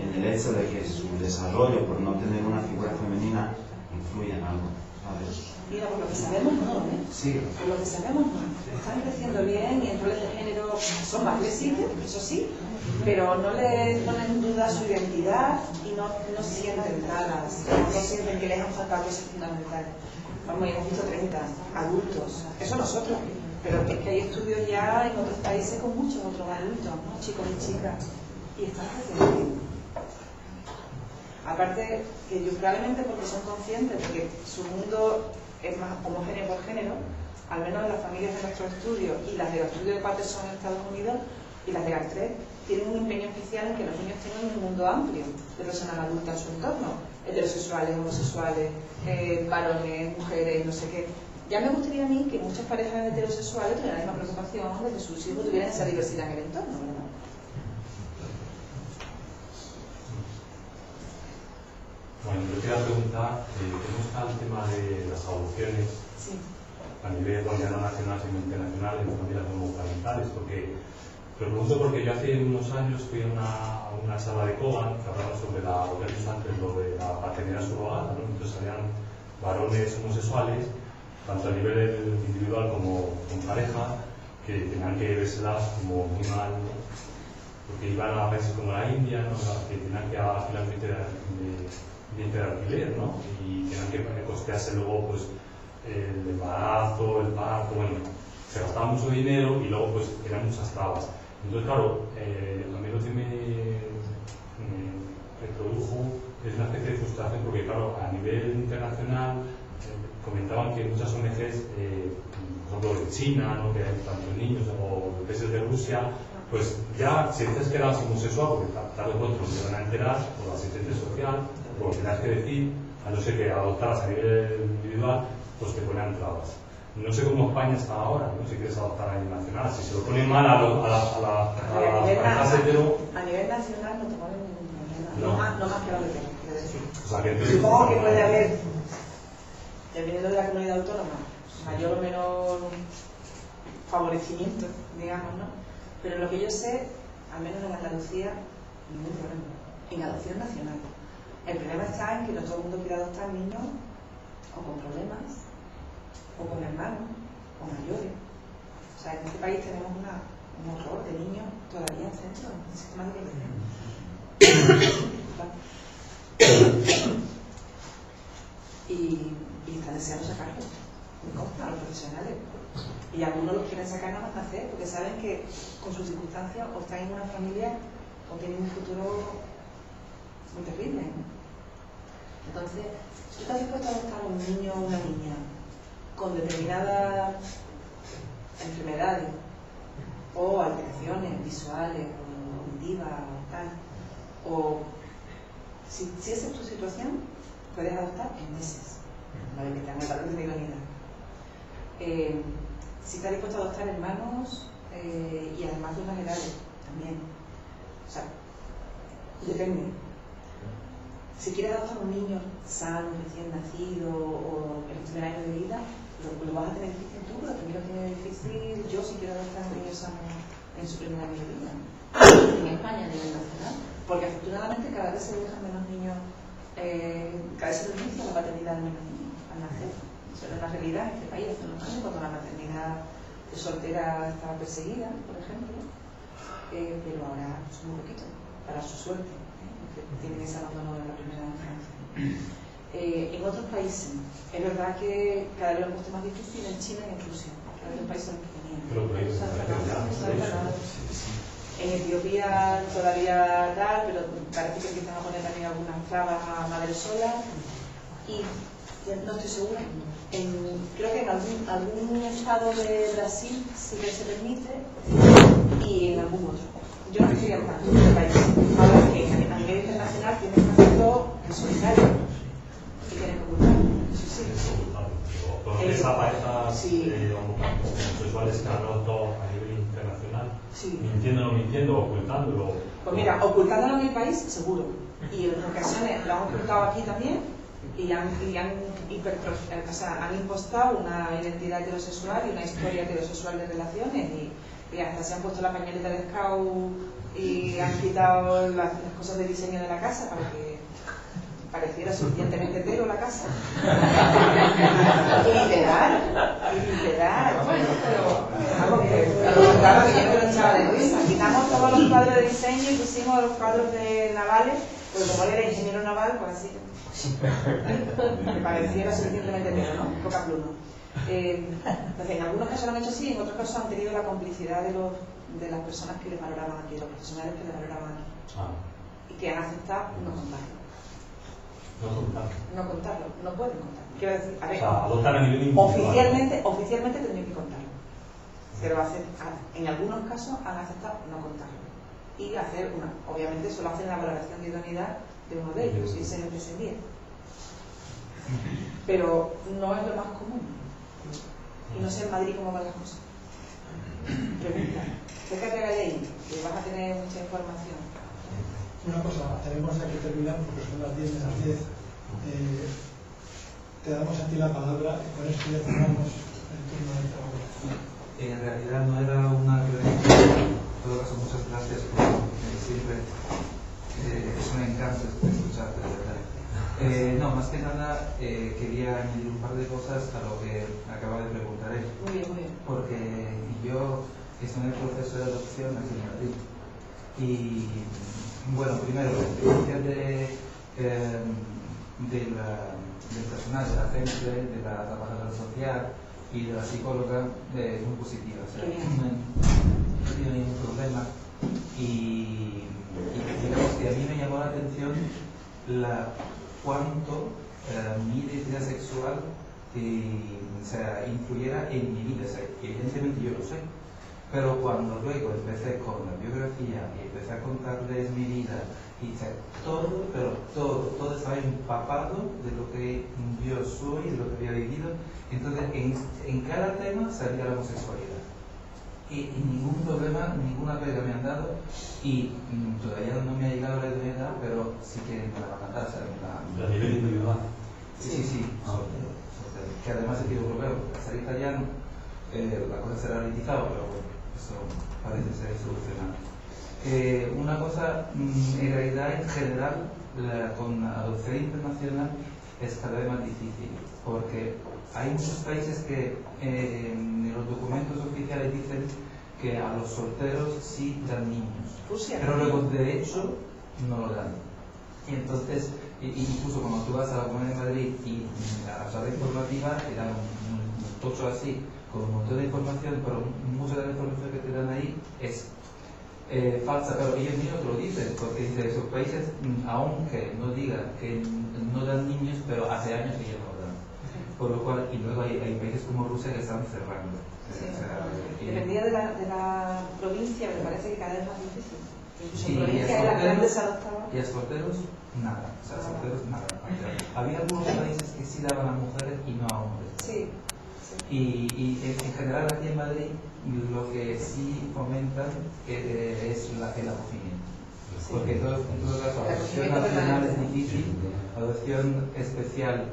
en el hecho de que su desarrollo, por no tener una figura femenina, influye en algo, ¿sabes? Mira, por lo que sabemos no, ¿eh? Sí. Por lo que sabemos no. Están creciendo bien y en roles de género son más flexibles, eso sí, pero no les ponen en duda su identidad y no sienten nada, no sienten que les han faltado cosas fundamentales. Vamos, ya hemos visto 30 adultos, eso nosotros, pero es que hay estudios ya en otros países con muchos otros adultos, ¿no? Chicos y chicas, y están creciendo bien. Aparte, que yo probablemente porque son conscientes de que su mundo es más homogéneo por género, al menos en las familias de nuestro estudio y las de los estudios de Patterson en Estados Unidos y las de GAC3, tienen un empeño especial en que los niños tengan un mundo amplio de personal adulta en su entorno, heterosexuales, homosexuales, varones, mujeres, no sé qué. Ya me gustaría a mí que muchas parejas heterosexuales tuvieran la misma preocupación de que sus hijos tuvieran esa diversidad en el entorno, ¿verdad? Bueno, yo quería preguntar, ¿cómo está el tema de las adopciones a nivel de gobierno nacional y internacional en familias homoparentales? Porque lo pregunto porque yo hace unos años fui a una charla de Kogan que hablaba sobre lo que has dicho antes, lo de la paternidad subrogada, ¿no? Entonces habían varones homosexuales, tanto a nivel individual como con pareja, que tenían que verselas como muy mal, ¿no? Porque iban a países como la India, ¿no? Que tenían que alquilar de alquiler, ¿no? Y tenían que costearse luego pues el embarazo, el parto, bueno, se gastaba mucho dinero y luego pues eran muchas trabas. Entonces claro, a mí lo que me reprodujo es una especie de frustración porque claro, a nivel internacional comentaban que muchas ONGs, por ejemplo de China, ¿no? Que hay tantos niños, o países de Rusia, pues ya si dices que eras homosexual, porque tal o pronto se van a enterar, por la asistente social, por lo que tienes que decir, a no ser que adoptaras a nivel individual, pues te ponían trabas. no sé cómo España está ahora, no sé si quieres adoptar a nivel nacional, si se lo ponen mal a las parejas hetero. A nivel nacional no te ponen ningún problema, no más que lo que tengo, quiero decir. O sea, que supongo que puede haber, dependiendo de la comunidad autónoma, mayor o menor favorecimiento, digamos, ¿no? Pero lo que yo sé, al menos en Andalucía, ningún problema. En adopción nacional. El problema está en que no todo el mundo quiere adoptar niños o con problemas, o con hermanos, o mayores. O sea, en este país tenemos un horror de niños todavía en centro, en el sistema de educación. y están deseando sacarlos, me consta, a los profesionales. Y algunos los quieren sacar nada más nacer, porque saben que con sus circunstancias o están en una familia o tienen un futuro muy terrible. Entonces, si tú estás dispuesto a adoptar a un niño o una niña con determinadas enfermedades o alteraciones visuales o auditivas o tal, o si esa es tu situación, puedes adoptar en meses, ¿vale? Que te dan el valor de idoneidad. Si estás dispuesto a adoptar hermanos y además de unas edades también, o sea, depende. Si quieres adoptar un niño sano, recién nacido o en el primer año de vida, lo vas a tener difícil tú, pero también lo tiene difícil yo si quiero adoptar a un niño sano en su primer año de vida, en España a nivel nacional, porque afortunadamente cada vez se dejan menos niños, cada vez se reduce la paternidad de menos niños al nacer. Eso era una realidad en este país hace unos años, cuando la maternidad soltera estaba perseguida, por ejemplo, pero ahora es muy poquito, para su suerte, que tienen ese abandono de la primera infancia. En otros países, es verdad que cada vez lo han puesto más difícil en China y en Rusia, cada vez los países son pequeños. En Etiopía todavía tal, pero parece que empiezan a poner también algunas trabas a madres solas y no estoy segura. Creo que en algún estado de Brasil sí que se permite y en algún otro. Yo no estoy al tanto del país. Ahora que a nivel internacional tienes que hacerlo en solitario y tienes que ocultarlo. Eso sí. Porque esa pareja homosexuales que han roto a nivel internacional, mintiendo, ocultándolo. Pues mira, ocultándolo en el país, seguro. Y en ocasiones lo han ocultado aquí también y han impostado una identidad heterosexual y una historia heterosexual de relaciones y hasta se han puesto la pañoleta de scout y han quitado las cosas de diseño de la casa para que pareciera suficientemente hetero la casa. Literal. Bueno, pero claro, que yo me lo echaba de risa. Quitamos todos los cuadros de diseño y pusimos los cuadros de navales, pues como él era ingeniero naval, pues así que pareciera suficientemente hetero, ¿no? Poca pluma. Entonces, en algunos casos lo han hecho así, en otros casos han tenido la complicidad de las personas que les valoraban aquí, los profesionales que les valoraban aquí, y que han aceptado no contarlo. No contarlo, no pueden contarlo. Quiero decir, a ver, adoptar a nivel oficialmente tendrían que contarlo, pero en algunos casos han aceptado no contarlo y hacer obviamente solo hacen la valoración de idoneidad de uno de ellos y ese es el que se envía, pero no es lo más común. Y no sé en Madrid cómo van las cosas. Pregunta. Fíjate ahí, que vas a tener mucha información. Una cosa, tenemos que terminar porque son las 10 de las 10. Te damos a ti la palabra y con esto ya cerramos el turno de trabajo. En realidad no era una pregunta. En todo caso, muchas gracias por siempre. Es un encanto escucharte, de verdad. No, más que nada quería añadir un par de cosas a lo que acaba de preguntar él. Muy bien. Porque yo estoy en el proceso de adopción aquí en Madrid. Y bueno, primero, la experiencia del personal, de la gente, de la trabajadora social y de la psicóloga es muy positiva. O sea, no he tenido ningún problema. Y digamos que a mí me llamó la atención cuánto mi identidad sexual influyera en mi vida. O sea, evidentemente yo lo sé, Pero cuando luego empecé con la biografía y empecé a contarles mi vida, y todo, pero todo estaba empapado de lo que yo soy, de lo que había vivido. Entonces, en cada tema salía la homosexualidad. Y ningún problema, ninguna pega me han dado, y todavía no me ha llegado la idoneidad, pero sí que me la van a dar, ¿sabes? ¿A nivel individual? Sí. Que además he pedido problema. Al ser italiano, la cosa será litigada, pero bueno, eso parece ser solucionado. Una cosa, en realidad, en general, con la adopción internacional es cada vez más difícil, porque hay muchos países que en los documentos oficiales dicen que a los solteros sí dan niños, Rusia, pero luego de hecho no lo dan. Y entonces, incluso cuando tú vas a la Comunidad de Madrid y a la sala informativa te dan un tocho así, con un montón de información, pero mucha de la información que te dan ahí es falsa, pero ellos mismos lo dicen, porque dicen esos países, aunque no digan que no dan niños, pero hace años que ya no lo dan. Por lo cual, y luego hay países como Rusia que están cerrando. Dependía de la provincia, me parece que cada vez es más difícil. Incluso Y provincias en las grandes adoptaban. a solteros, nada. O sea, solteros, nada. Había algunos países que sí daban a mujeres y no a hombres. Sí. Y en general aquí en Madrid lo que sí fomentan es el acogimiento. Porque en todo caso, adopción nacional es difícil, adopción especial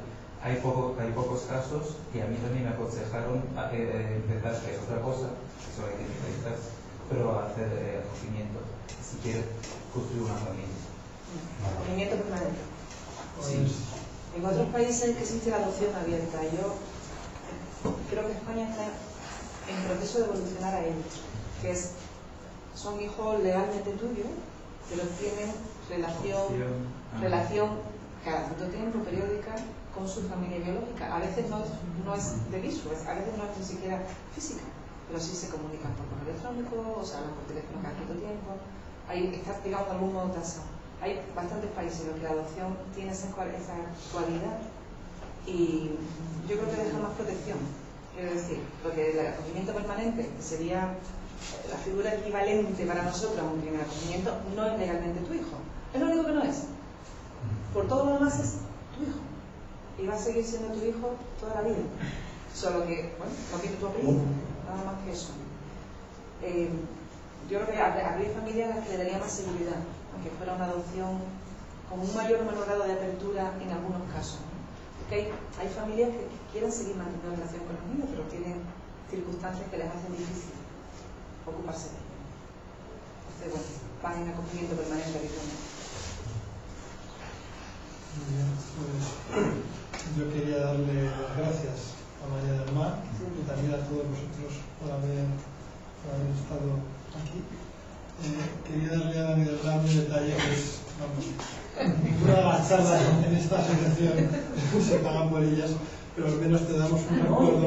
hay pocos casos, y a mí también me aconsejaron empezar, que es otra cosa, eso hay que necesitar, pero hacer acogimiento, si quieres construir una familia. Acogimiento permanente. Sí. En otros países que existe la adopción abierta, yo creo que España está en proceso de evolucionar a ello, que son hijos legalmente tuyos, pero tienen relación cada tanto tiempo periódica con su familia biológica. A veces no es de visu, a veces no es ni siquiera física, pero sí se comunican por correo electrónico, o se hablan por teléfono cada cierto tiempo. Ahí está, digamos, de algún modo tasado. Hay bastantes países en los que la adopción tiene esa cualidad, y yo creo que deja más protección. Quiero decir, porque el acogimiento permanente sería la figura equivalente para nosotros, aunque en el acogimiento no es legalmente tu hijo. Es lo único que no es. Por todo lo demás es tu hijo. Y va a seguir siendo tu hijo toda la vida. Solo que, bueno, no tiene tu apellido, nada más que eso. Yo creo que habría familias a las que le daría más seguridad, aunque fuera una adopción con un mayor o menor grado de apertura en algunos casos. Porque hay familias que quieren seguir manteniendo relación con los niños, pero tienen circunstancias que les hacen difícil ocuparse de ellos. Entonces, bueno, van en acogimiento permanente habitualmente. Muy bien, pues yo quería darle las gracias a María del Mar y también a todos vosotros por haber estado aquí. Quería darle a María del Mar un detalle que es, vamos, ninguna de las charlas en esta asociación se pagan por ellas, pero al menos te damos un recuerdo.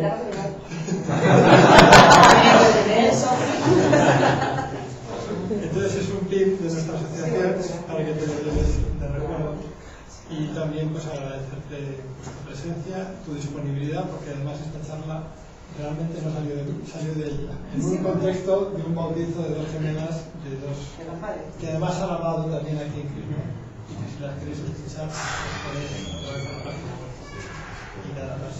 Entonces es un tip de nuestra asociación para que te lo lleves de recuerdo. Y también pues agradecerte tu presencia, tu disponibilidad, porque además esta charla realmente no salió de mí, salió de ella, en un contexto de un bautizo de dos gemelas, que además ha grabado también aquí en Crisma, y que si las queréis escuchar, pues podéis a través de la página web. Y nada más.